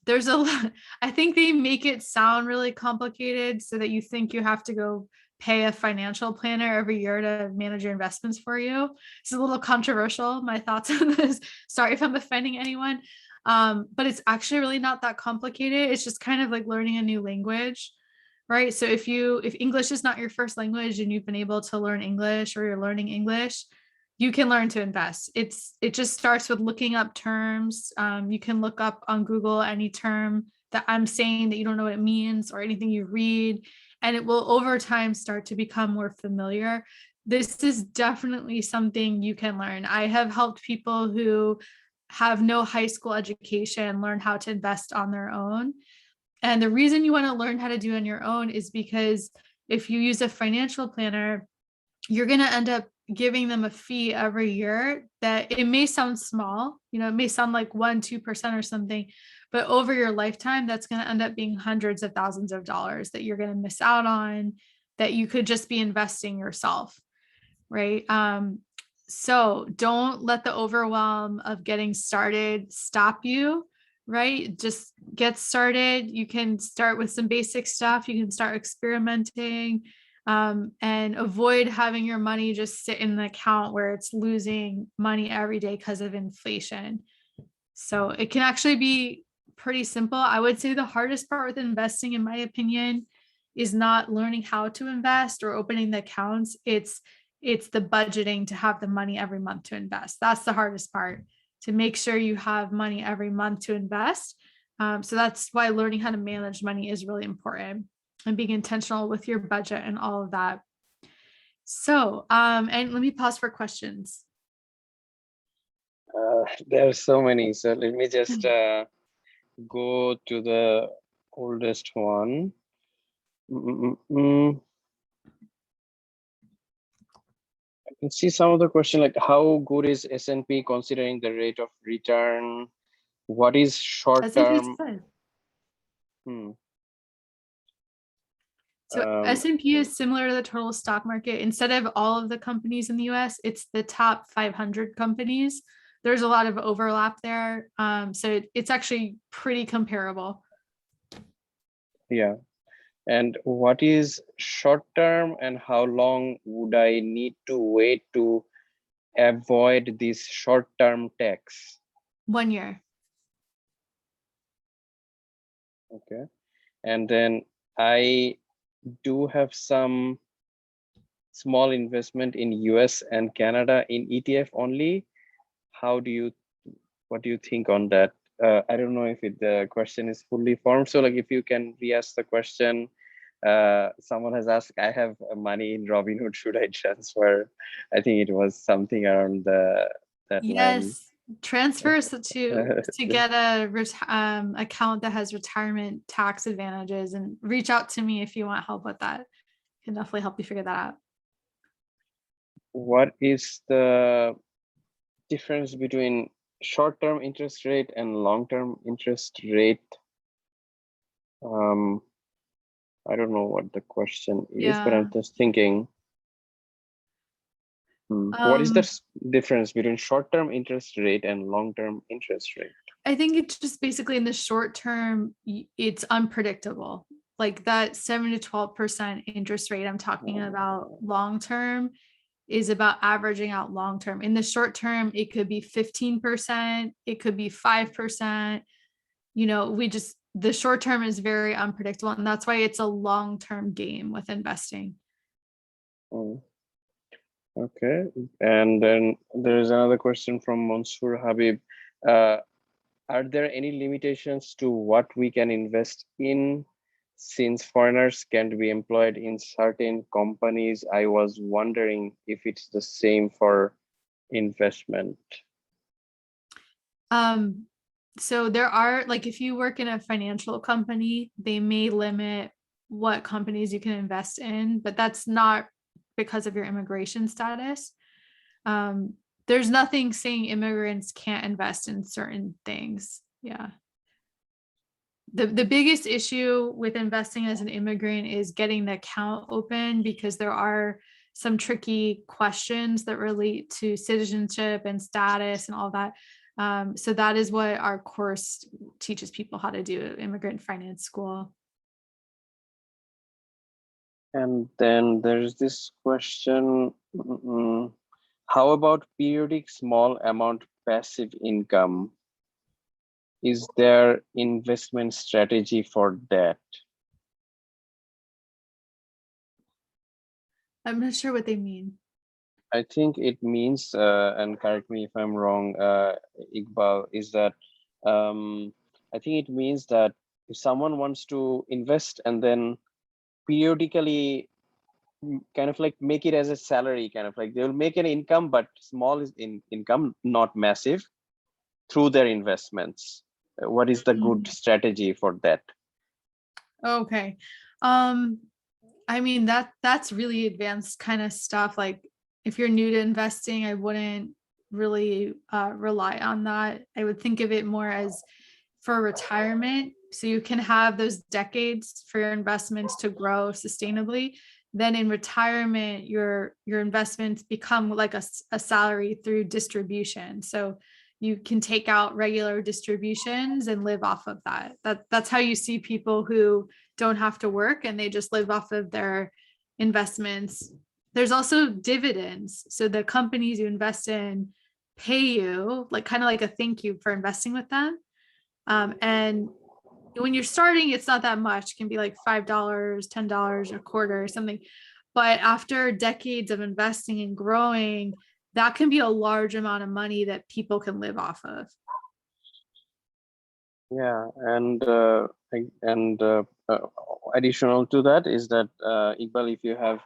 There's a lot, I think they make it sound really complicated so that you think you have to go pay a financial planner every year to manage your investments for you. It's a little controversial, my thoughts on this. Sorry if I'm offending anyone. But it's actually really not that complicated. It's just kind of like learning a new language, right? So if English is not your first language and you've been able to learn English, or you're learning English, you can learn to invest. It just starts with looking up terms. You can look up on Google any term that I'm saying that you don't know what it means, or anything you read, and it will over time start to become more familiar. This is definitely something you can learn. I have helped people who have no high school education learn how to invest on their own. And the reason you want to learn how to do it on your own is because if you use a financial planner, you're going to end up giving them a fee every year that it may sound small, you know, it may sound like 1-2% or something, but over your lifetime, that's going to end up being hundreds of thousands of dollars that you're going to miss out on, that you could just be investing yourself, right? So don't let the overwhelm of getting started stop you, right? Just get started. You can start with some basic stuff. You can start experimenting, and avoid having your money just sit in an account where it's losing money every day because of inflation. So it can actually be pretty simple. I would say the hardest part with investing, in my opinion, is not learning how to invest or opening the accounts. It's the budgeting to have the money every month to invest. That's the hardest part, to make sure you have money every month to invest. So that's why learning how to manage money is really important, and being intentional with your budget and all of that. So, and let me pause for questions. There are so many. So let me just go to the oldest one. I can see some of the question like how good is S&P considering the rate of return? What is short S&P is term? good. Hmm. So S&P is similar to the total stock market. Instead of all of the companies in the US, it's the top 500 companies. There's a lot of overlap there. So it's actually pretty comparable. Yeah. And what is short term and how long would I need to wait to avoid this short term tax? 1 year. Okay. And then I do have some small investment in US and Canada in ETF only. What do you think on that? I don't know if the question is fully formed. So like if you can re-ask the question, someone has asked, I have money in Robinhood, should I transfer? I think it was something around that line. Yes. Transfers to get a account that has retirement tax advantages, and reach out to me if you want help with that. I can definitely help you figure that out. What is the difference between short-term interest rate and long-term interest rate? I don't know what the question is, but I'm just thinking. What is the difference between short-term interest rate and long-term interest rate? I think it's just basically in the short term, it's unpredictable. Like that 7 to 12% interest rate I'm talking about long term is about averaging out long term. In the short term, it could be 15%, it could be 5%. You know, the short term is very unpredictable, and that's why it's a long-term game with investing. Okay, and then there's another question from Mansoor Habib. Are there any limitations to what we can invest in since foreigners can't be employed in certain companies? I was wondering if it's the same for investment. So there are, like, if you work in a financial company, they may limit what companies you can invest in, but that's not because of your immigration status. There's nothing saying immigrants can't invest in certain things. Yeah. The biggest issue with investing as an immigrant is getting the account open, because there are some tricky questions that relate to citizenship and status and all that. So that is what our course teaches people how to do at Immigrant Finance School. And then there's this question, how about periodic small amount passive income? Is there investment strategy for that? I'm not sure what they mean. I think it means, and correct me if I'm wrong, Iqbal, is that I think it means that if someone wants to invest and then periodically kind of like make it as a salary, kind of like they'll make an income, but small is in income, not massive, through their investments. What is the good strategy for that? Okay. I mean, that's really advanced kind of stuff. Like, if you're new to investing, I wouldn't really rely on that. I would think of it more as for retirement. So you can have those decades for your investments to grow sustainably. Then in retirement, your investments become like a salary through distribution. So you can take out regular distributions and live off of that. That's how you see people who don't have to work and they just live off of their investments. There's also dividends. So the companies you invest in pay you, like, kind of like a thank you for investing with them. And when you're starting, it's not that much. It can be like $5, $10, a quarter or something. But after decades of investing and growing, that can be a large amount of money that people can live off of. Yeah, and additional to that is that Iqbal, if you have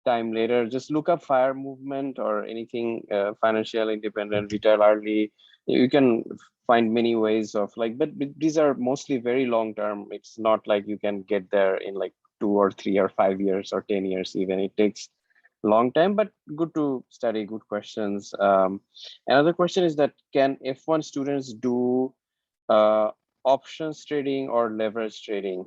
time later, just look up FIRE movement or anything, financial independent, retire early. You can find many ways of like, but these are mostly very long term. It's not like you can get there in like 2 or 3 or 5 years or 10 years even. It takes long time, but good to study, good questions. Another question is that can F1 students do options trading or leverage trading?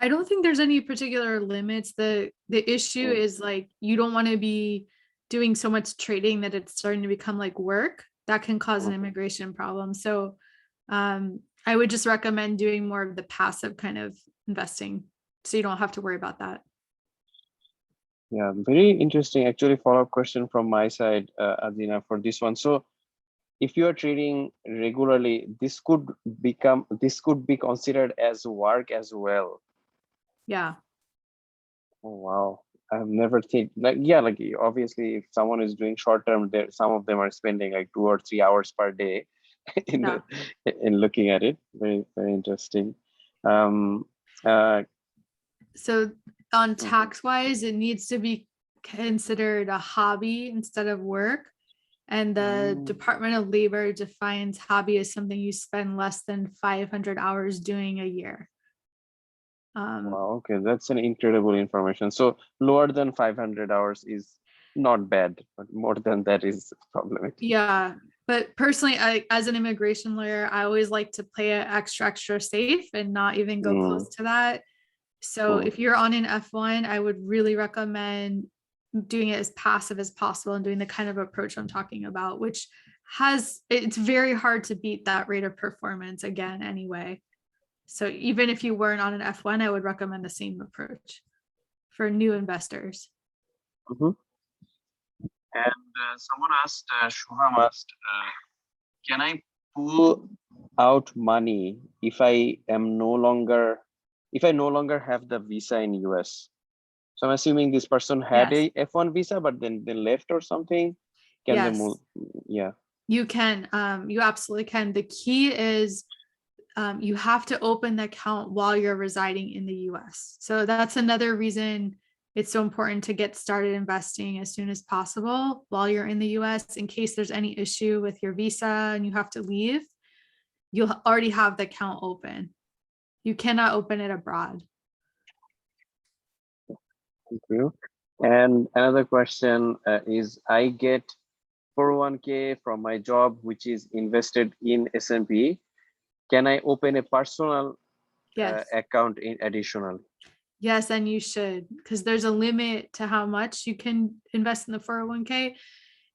I don't think there's any particular limits. The issue Mm. is like you don't want to be doing so much trading that it's starting to become like work. That can cause an Mhm. immigration problem. So I would just recommend doing more of the passive kind of investing so you don't have to worry about that. Yeah, very interesting. Actually, follow-up question from my side, Adina, for this one. So if you are trading regularly, this could be considered as work as well. Yeah. Oh, wow. I've never think like, yeah, like obviously if someone is doing short term, there some of them are spending like 2 or 3 hours per day in Yeah. in looking at it. Very, very interesting. Um So on mhm. tax wise, it needs to be considered a hobby instead of work. And the Mm. Department of Labor defines hobby as something you spend less than 500 hours doing a year. Wow, okay, that's an incredible information. So lower than 500 hours is not bad, but more than that is problematic. Yeah, but personally, as an immigration lawyer, I always like to play it extra safe and not even go Mm, close to that. So mm, if you're on an F1, I would really recommend doing it as passive as possible and doing the kind of approach I'm talking about, which it's very hard to beat that rate of performance again anyway. So even if you weren't on an F1, I would recommend the same approach for new investors. mhm. And someone asked, Shuham asked, can I pull out money if I no longer have the visa in US? So I'm assuming this person had Yes, a F1 visa, but then they left or something. Can they yes, move? Yeah. you can. You absolutely can. The key is you have to open the account while you're residing in the US. So that's another reason it's so important to get started investing as soon as possible while you're in the US in case there's any issue with your visa and you have to leave. You'll already have the account open. You cannot open it abroad. Thank you. And another question is, I get 401k from my job, which is invested in S&P. Can I open a personal Yes. account in additional? Yes, and you should, because there's a limit to how much you can invest in the 401k.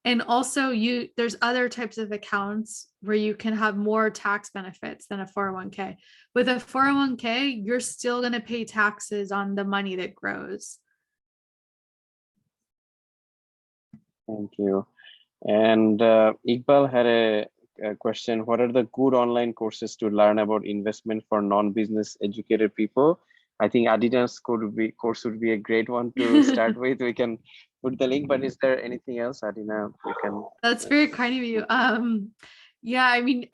And also there's other types of accounts where you can have more tax benefits than a 401k. With a 401k, you're still going to pay taxes on the money that grows. Thank you. And Iqbal had a question. What are the good online courses to learn about investment for non-business educated people? I think Adidas course would be a great one to start with. We can put the link, but is there anything else, Adina? We can. That's very kind of you. Yeah, I mean,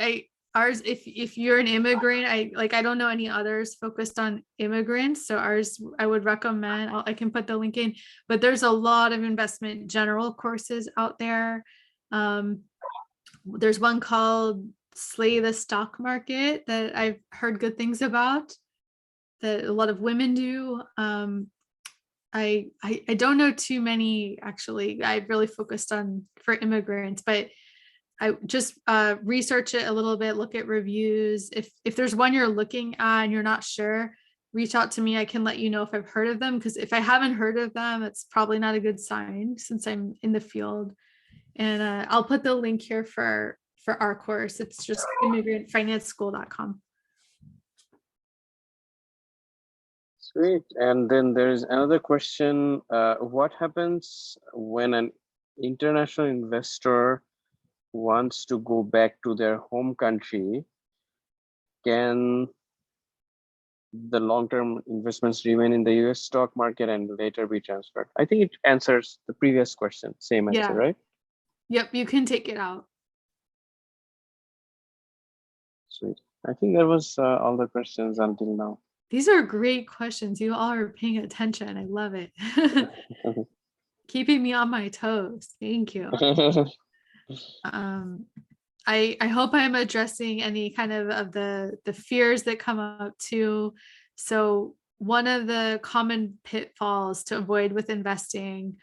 ours, if you're an immigrant, I don't know any others focused on immigrants. So ours, I would recommend, I can put the link in, but there's a lot of investment general courses out there. There's one called Slay the Stock Market that I've heard good things about that a lot of women do. I don't know too many actually. I really focused on for immigrants, but I just research it a little bit, look at reviews. If there's one you're looking at and you're not sure, reach out to me. I can let you know if I've heard of them, because if I haven't heard of them, it's probably not a good sign since I'm in the field. And I'll put the link here for our course. It's just immigrantfinanceschool.com. Sweet. And then there's another question. What happens when an international investor wants to go back to their home country? Can the long-term investments remain in the US stock market and later be transferred? I think it answers the previous question. Same answer, Yeah. right? Yep. You can take it out. Sweet. I think that was all the questions until now. These are great questions. You all are paying attention. I love it. Keeping me on my toes. Thank you. I hope I'm addressing any kind of the fears that come up too. So one of the common pitfalls to avoid with investing,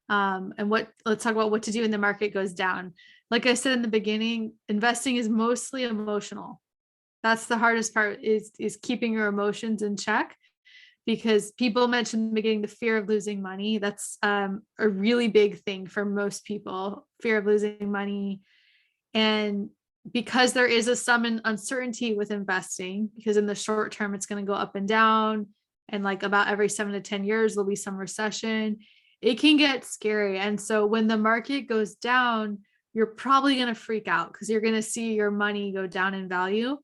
and let's talk about what to do when the market goes down. Like I said in the beginning, investing is mostly emotional. That's the hardest part, is keeping your emotions in check, because people mentioned in the beginning the fear of losing money. That's a really big thing for most people, fear of losing money. And because there is some uncertainty with investing, because in the short term it's going to go up and down, and like about every 7 to 10 years there'll be some recession, it can get scary. And so when the market goes down, you're probably going to freak out because you're going to see your money go down in value.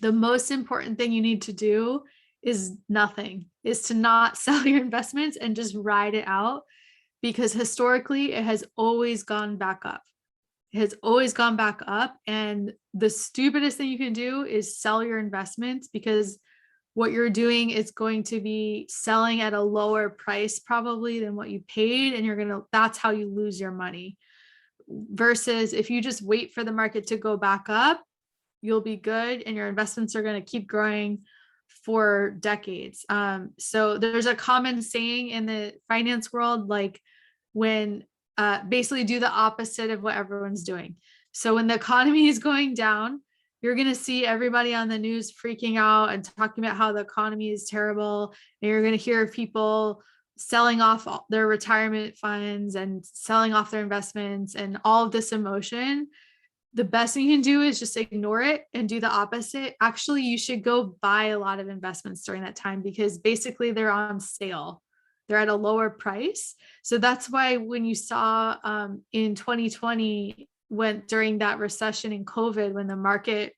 The most important thing you need to do is to not sell your investments and just ride it out, because historically it has always gone back up. It has always gone back up. And the stupidest thing you can do is sell your investments, because what you're doing is going to be selling at a lower price probably than what you paid. And that's how you lose your money. Versus if you just wait for the market to go back up, you'll be good and your investments are going to keep growing for decades. So there's a common saying in the finance world, like when basically do the opposite of what everyone's doing. So when the economy is going down, you're going to see everybody on the news freaking out and talking about how the economy is terrible. And you're going to hear people selling off their retirement funds and selling off their investments and all of this emotion. The best thing you can do is just ignore it and do the opposite. Actually, you should go buy a lot of investments during that time, because basically they're on sale. They're at a lower price. So that's why when you saw in 2020, during that recession in COVID, when the market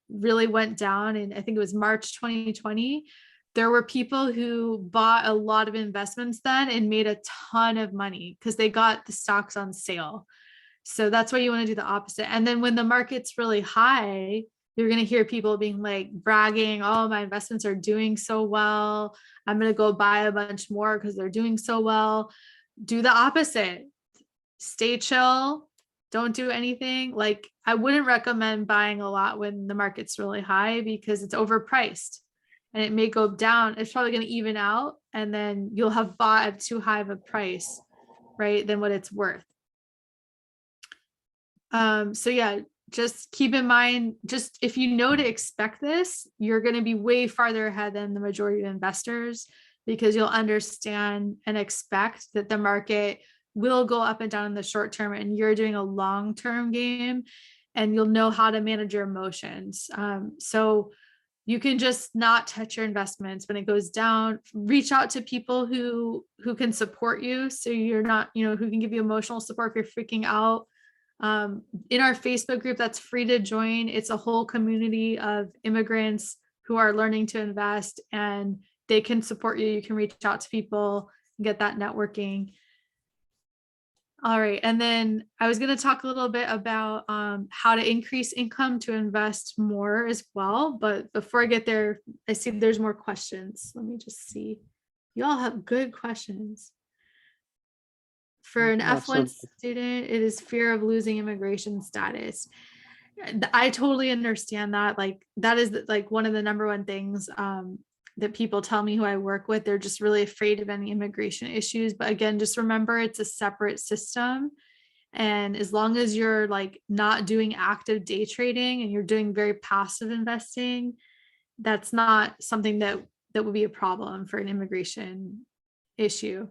really went down, and I think it was March 2020, there were people who bought a lot of investments then and made a ton of money because they got the stocks on sale. So that's why you want to do the opposite. And then when the market's really high, you're going to hear people being like bragging, oh, my investments are doing so well. I'm going to go buy a bunch more because they're doing so well. Do the opposite. Stay chill. Don't do anything. Like, I wouldn't recommend buying a lot when the market's really high, because it's overpriced and it may go down. It's probably going to even out, and then you'll have bought at too high of a price, right, than what it's worth. So yeah, just keep in mind, just if you know to expect this, you're going to be way farther ahead than the majority of investors, because you'll understand and expect that the market will go up and down in the short term, and you're doing a long-term game, and you'll know how to manage your emotions. So you can just not touch your investments when it goes down. Reach out to people who can support you, so you're not, who can give you emotional support if you're freaking out. In our Facebook group that's free to join, it's a whole community of immigrants who are learning to invest, and they can support you. You can reach out to people and get that networking. All right. And then I was going to talk a little bit about how to increase income to invest more as well. But before I get there, I see there's more questions. Let me just see. You all have good questions. For an F1 student, it is fear of losing immigration status. I totally understand that. Like, that is like one of the number one things that people tell me who I work with. They're just really afraid of any immigration issues. But again, just remember, it's a separate system. And as long as you're like not doing active day trading and you're doing very passive investing, that's not something that would be a problem for an immigration issue.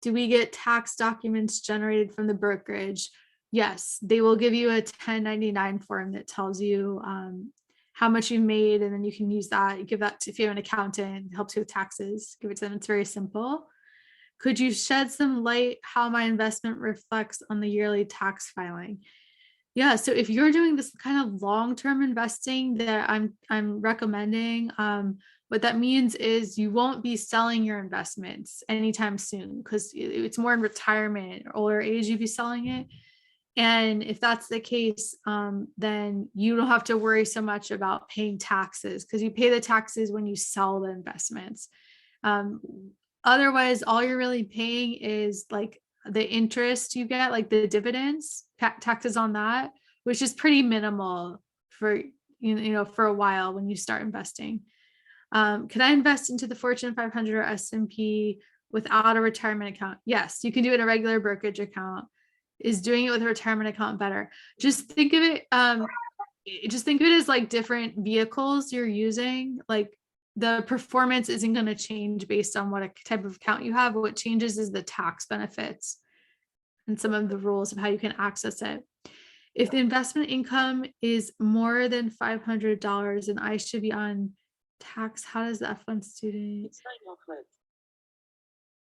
Do we get tax documents generated from the brokerage? Yes, they will give you a 1099 form that tells you how much you made, and then you can use that. You give that to, if you have an accountant, helps you with taxes, give it to them. It's very simple. Could you shed some light how my investment reflects on the yearly tax filing? Yeah, so if you're doing this kind of long-term investing that I'm recommending, what that means is you won't be selling your investments anytime soon, because it's more in retirement or older age you'd be selling it. And if that's the case, then you don't have to worry so much about paying taxes, because you pay the taxes when you sell the investments. Otherwise, all you're really paying is like the interest you get, like the dividends, taxes on that, which is pretty minimal for, for a while when you start investing. Can I invest into the Fortune 500 or S&P without a retirement account? Yes, you can do it in a regular brokerage account. Is doing it with a retirement account better? Just think of it, as like different vehicles you're using. Like the performance isn't going to change based on what type of account you have. What changes is the tax benefits and some of the rules of how you can access it. If the investment income is more than $500 and I should be on tax, how does the F1 student?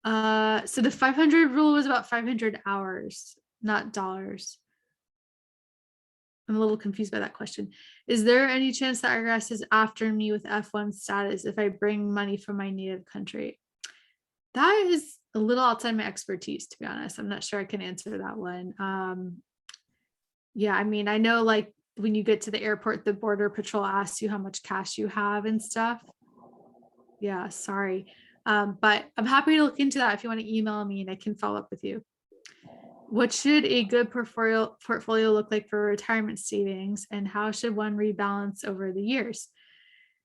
So the 500 rule was about 500 hours, not dollars. I'm a little confused by that question. Is there any chance that IRS is after me with F1 status if I bring money from my native country? That is a little outside my expertise, to be honest. I'm not sure I can answer that one. Yeah, I mean, I know like when you get to the airport, the Border Patrol asks you how much cash you have and stuff. Yeah, sorry. But I'm happy to look into that if you want to email me and I can follow up with you. What should a good portfolio look like for retirement savings, and how should one rebalance over the years?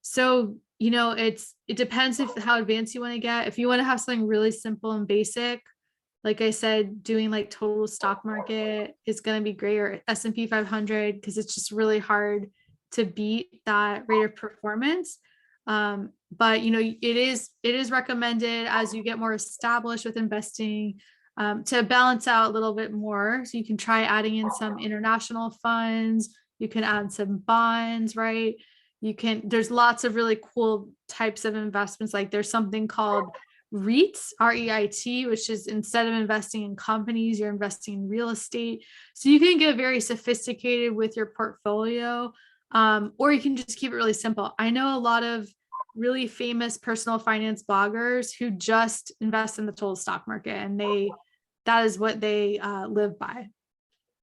So, it depends how advanced you want to get. If you want to have something really simple and basic, like I said, doing like total stock market is going to be great, or S&P 500, because it's just really hard to beat that rate of performance. But it is recommended as you get more established with investing, to balance out a little bit more. So you can try adding in some international funds. You can add some bonds, right? There's lots of really cool types of investments. Like there's something called REITs, REIT, which is instead of investing in companies, you're investing in real estate. So you can get very sophisticated with your portfolio, or you can just keep it really simple. I know a lot of really famous personal finance bloggers who just invest in the total stock market, and that is what they live by.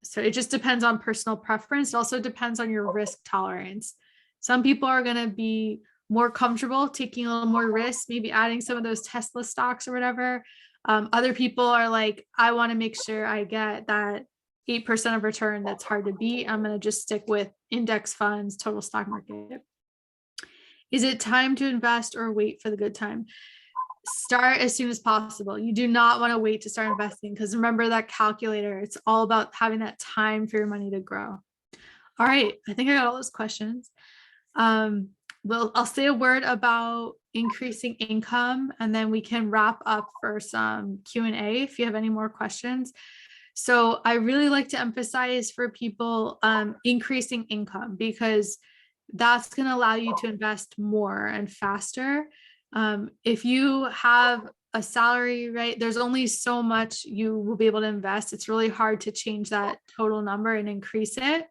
So it just depends on personal preference. It also depends on your risk tolerance. Some people are going to be more comfortable taking a little more risk, maybe adding some of those Tesla stocks or whatever. Other people are like, I want to make sure I get that 8% of return that's hard to beat. I'm going to just stick with index funds, total stock market. Is it time to invest or wait for the good time? Start as soon as possible. You do not want to wait to start investing, because remember that calculator, it's all about having that time for your money to grow. All right, I think I got all those questions. I'll say a word about increasing income, and then we can wrap up for some Q&A if you have any more questions. So I really like to emphasize for people increasing income, because that's going to allow you to invest more and faster. If you have a salary, right, there's only so much you will be able to invest. It's really hard to change that total number and increase it.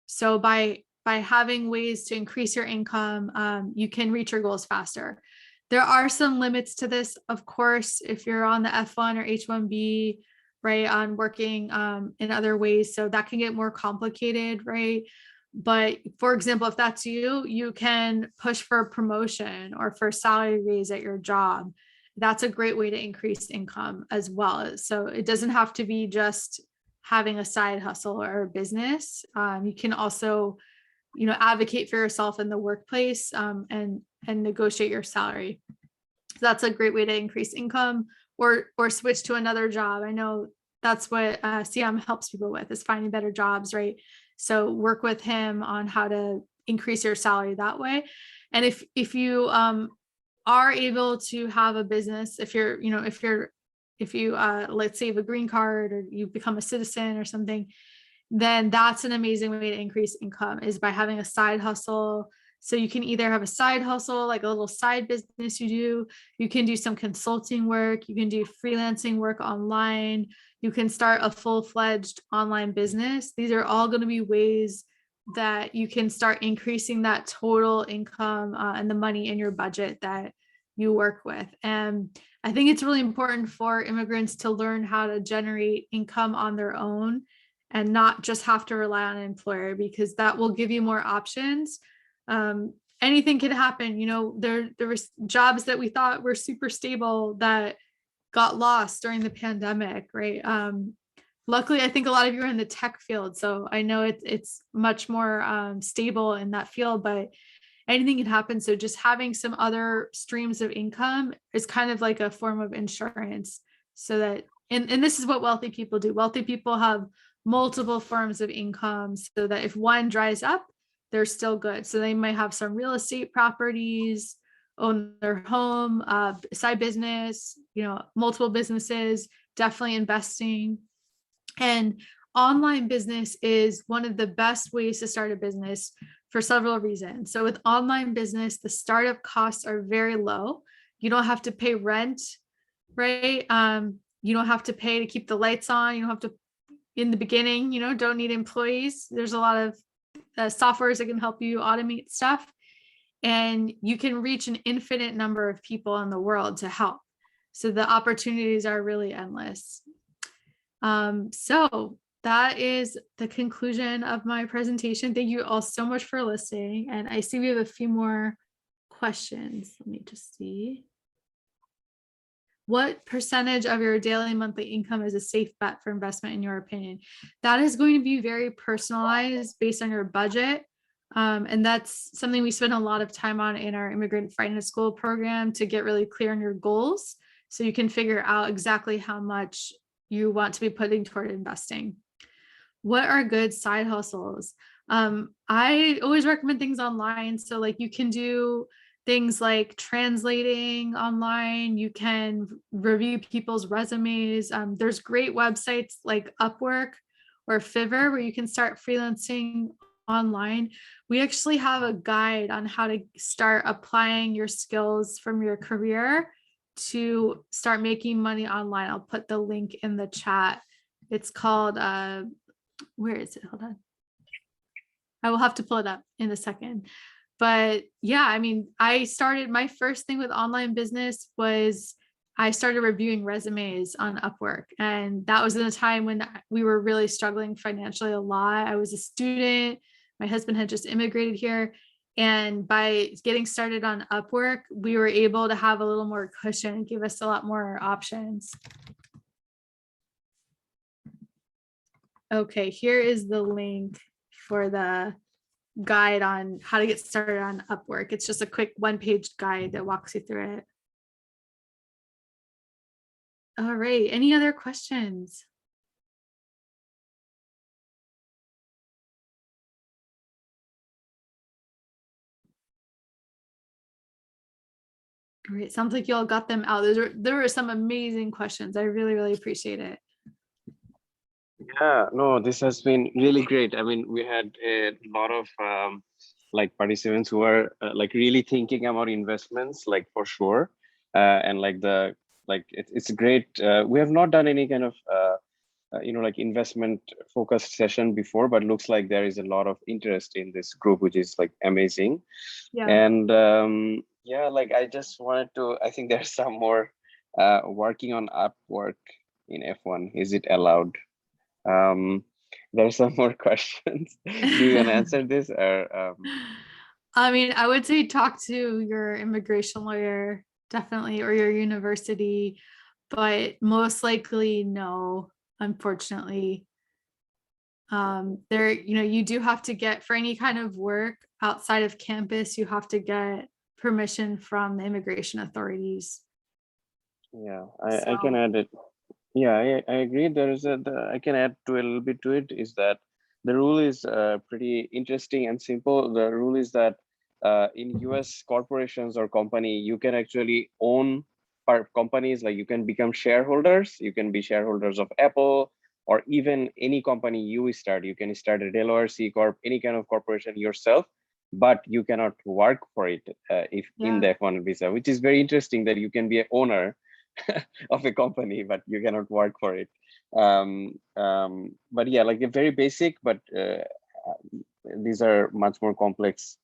So by having ways to increase your income, you can reach your goals faster. There are some limits to this, of course, if you're on the F1 or H1B, right, on working in other ways. So that can get more complicated, right? But for example, if that's you, you can push for a promotion or for a salary raise at your job. That's a great way to increase income as well. So it doesn't have to be just having a side hustle or a business. You can also, advocate for yourself in the workplace, and negotiate your salary. So that's a great way to increase income, or switch to another job. I know that's what CM helps people with, is finding better jobs, right? So work with him on how to increase your salary that way. And if you are able to have a business, if you let's say you have a green card or you become a citizen or something, then that's an amazing way to increase income, is by having a side hustle. So you can either have a side hustle, like a little side business you can do some consulting work, you can do freelancing work online, you can start a full-fledged online business. These are all going to be ways that you can start increasing that total income and the money in your budget that you work with. And I think it's really important for immigrants to learn how to generate income on their own and not just have to rely on an employer, because that will give you more options. Anything could happen. There was jobs that we thought were super stable that got lost during the pandemic, right? Luckily, I think a lot of you are in the tech field, so I know it's much more stable in that field, but anything can happen. So just having some other streams of income is kind of like a form of insurance, so that, and this is what wealthy people do. Wealthy people have multiple forms of income, so that if one dries up, they're still good. So they might have some real estate properties, own their home, side business, multiple businesses, definitely investing. And online business is one of the best ways to start a business for several reasons. So with online business, the startup costs are very low. You don't have to pay rent, right? You don't have to pay to keep the lights on. You don't have to, in the beginning, don't need employees. There's a lot of softwares that can help you automate stuff. And you can reach an infinite number of people in the world to help. So the opportunities are really endless. So that is the conclusion of my presentation. Thank you all so much for listening. And I see we have a few more questions. Let me just see. What percentage of your daily monthly income is a safe bet for investment in your opinion? That is going to be very personalized based on your budget. And that's something we spend a lot of time on in our Immigrant Finance School program, to get really clear on your goals, so you can figure out exactly how much you want to be putting toward investing. What are good side hustles? I always recommend things online. So like you can do things like translating online. You can review people's resumes. There's great websites like Upwork or Fiverr where you can start freelancing online. We actually have a guide on how to start applying your skills from your career to start making money online. I'll put the link in the chat. It's called, where is it? Hold on. I will have to pull it up in a second. But yeah, I mean, my first thing with online business was I started reviewing resumes on Upwork. And that was in a time when we were really struggling financially a lot. I was a student. My husband had just immigrated here. And by getting started on Upwork, we were able to have a little more cushion and give us a lot more options. Okay, here is the link for the guide on how to get started on Upwork. It's just a quick one-page guide that walks you through it. All right, any other questions? Great, sounds like you all got them out. There were some amazing questions. I really, really appreciate it. Yeah, no, this has been really great. I mean, we had a lot of like participants who are like really thinking about investments, like for sure. And like it's great. We have not done any kind of like investment focused session before, but looks like there is a lot of interest in this group, which is like amazing. Yeah. And yeah, like I just wanted to, I think there's some more working on Upwork in F1. Is it allowed? There's some more questions. Do you want to answer this, or I mean, I would say talk to your immigration lawyer, definitely, or your university, but most likely no, unfortunately. You do have to get, for any kind of work outside of campus, you have to get permission from the immigration authorities. yeah, I can add it. Yeah, I agree. There is I can add to a little bit to it, is that the rule is pretty interesting and simple. The rule is that in US corporations or company, you can actually own companies, like you can become shareholders. You can be shareholders of Apple, or even any company you start. You can start a Delaware C Corp, any kind of corporation yourself, but you cannot work for it if in the F1 visa, which is very interesting, that you can be an owner of a company, but you cannot work for it. But yeah, like a very basic, but these are much more complex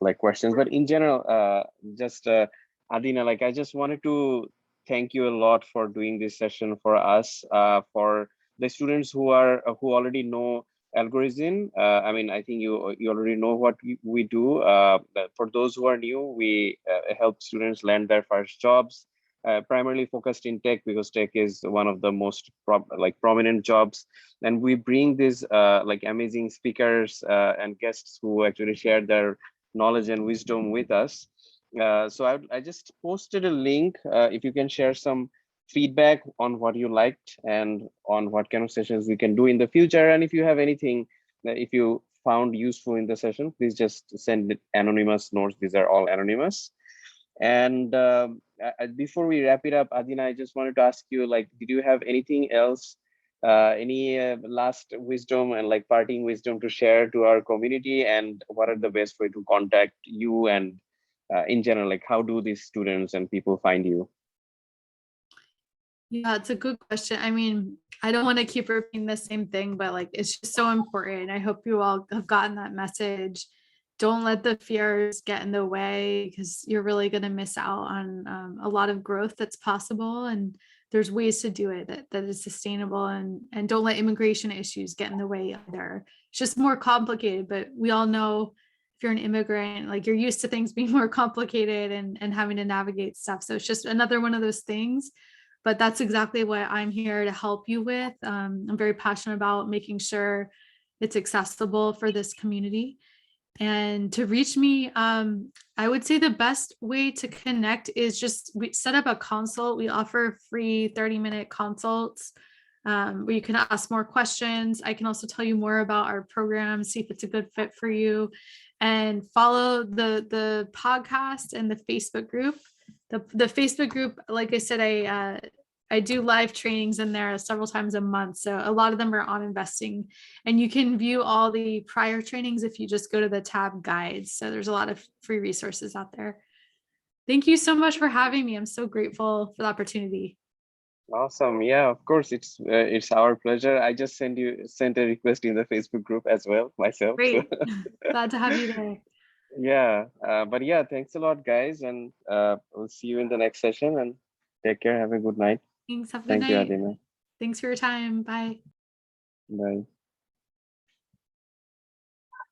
like questions. But in general, just Adina, like I just wanted to thank you a lot for doing this session for us, for the students who already know algorithm, I mean, I think you already know what we do. But for those who are new, we help students land their first jobs, primarily focused in tech, because tech is one of the most prominent jobs. And we bring these like amazing speakers and guests who actually share their knowledge and wisdom with us. So I just posted a link. If you can share some feedback on what you liked and on what kind of sessions we can do in the future. And if you have anything that if you found useful in the session, please just send it anonymous notes. These are all anonymous. And before we wrap it up, Adina, I just wanted to ask you, like, did you have anything else, any last wisdom and like parting wisdom to share to our community? And what are the best way to contact you? And in general, like, how do these students and people find you? Yeah, it's a good question. I mean, I don't want to keep repeating the same thing, but like it's just so important. I hope you all have gotten that message. Don't let the fears get in the way, because you're really going to miss out on a lot of growth that's possible. And there's ways to do it that is sustainable. And don't let immigration issues get in the way either. It's just more complicated, but we all know if you're an immigrant, like you're used to things being more complicated and having to navigate stuff. So it's just another one of those things. But that's exactly what I'm here to help you with. I'm very passionate about making sure it's accessible for this community. And to reach me, I would say the best way to connect is just set up a consult. We offer free 30-minute consults where you can ask more questions. I can also tell you more about our program, see if it's a good fit for you, and follow the podcast and the Facebook group. The Facebook group, like I said, I do live trainings in there several times a month. So a lot of them are on investing, and you can view all the prior trainings if you just go to the tab guides. So there's a lot of free resources out there. Thank you so much for having me. I'm so grateful for the opportunity. Awesome. Yeah, of course, it's our pleasure. I just sent a request in the Facebook group as well myself. Great. Glad to have you there. Yeah, but yeah, thanks a lot, guys, and we'll see you in the next session. And take care. Have a good night. Thanks. Have a good Thank you, night. Adina. Thanks for your time. Bye. Bye.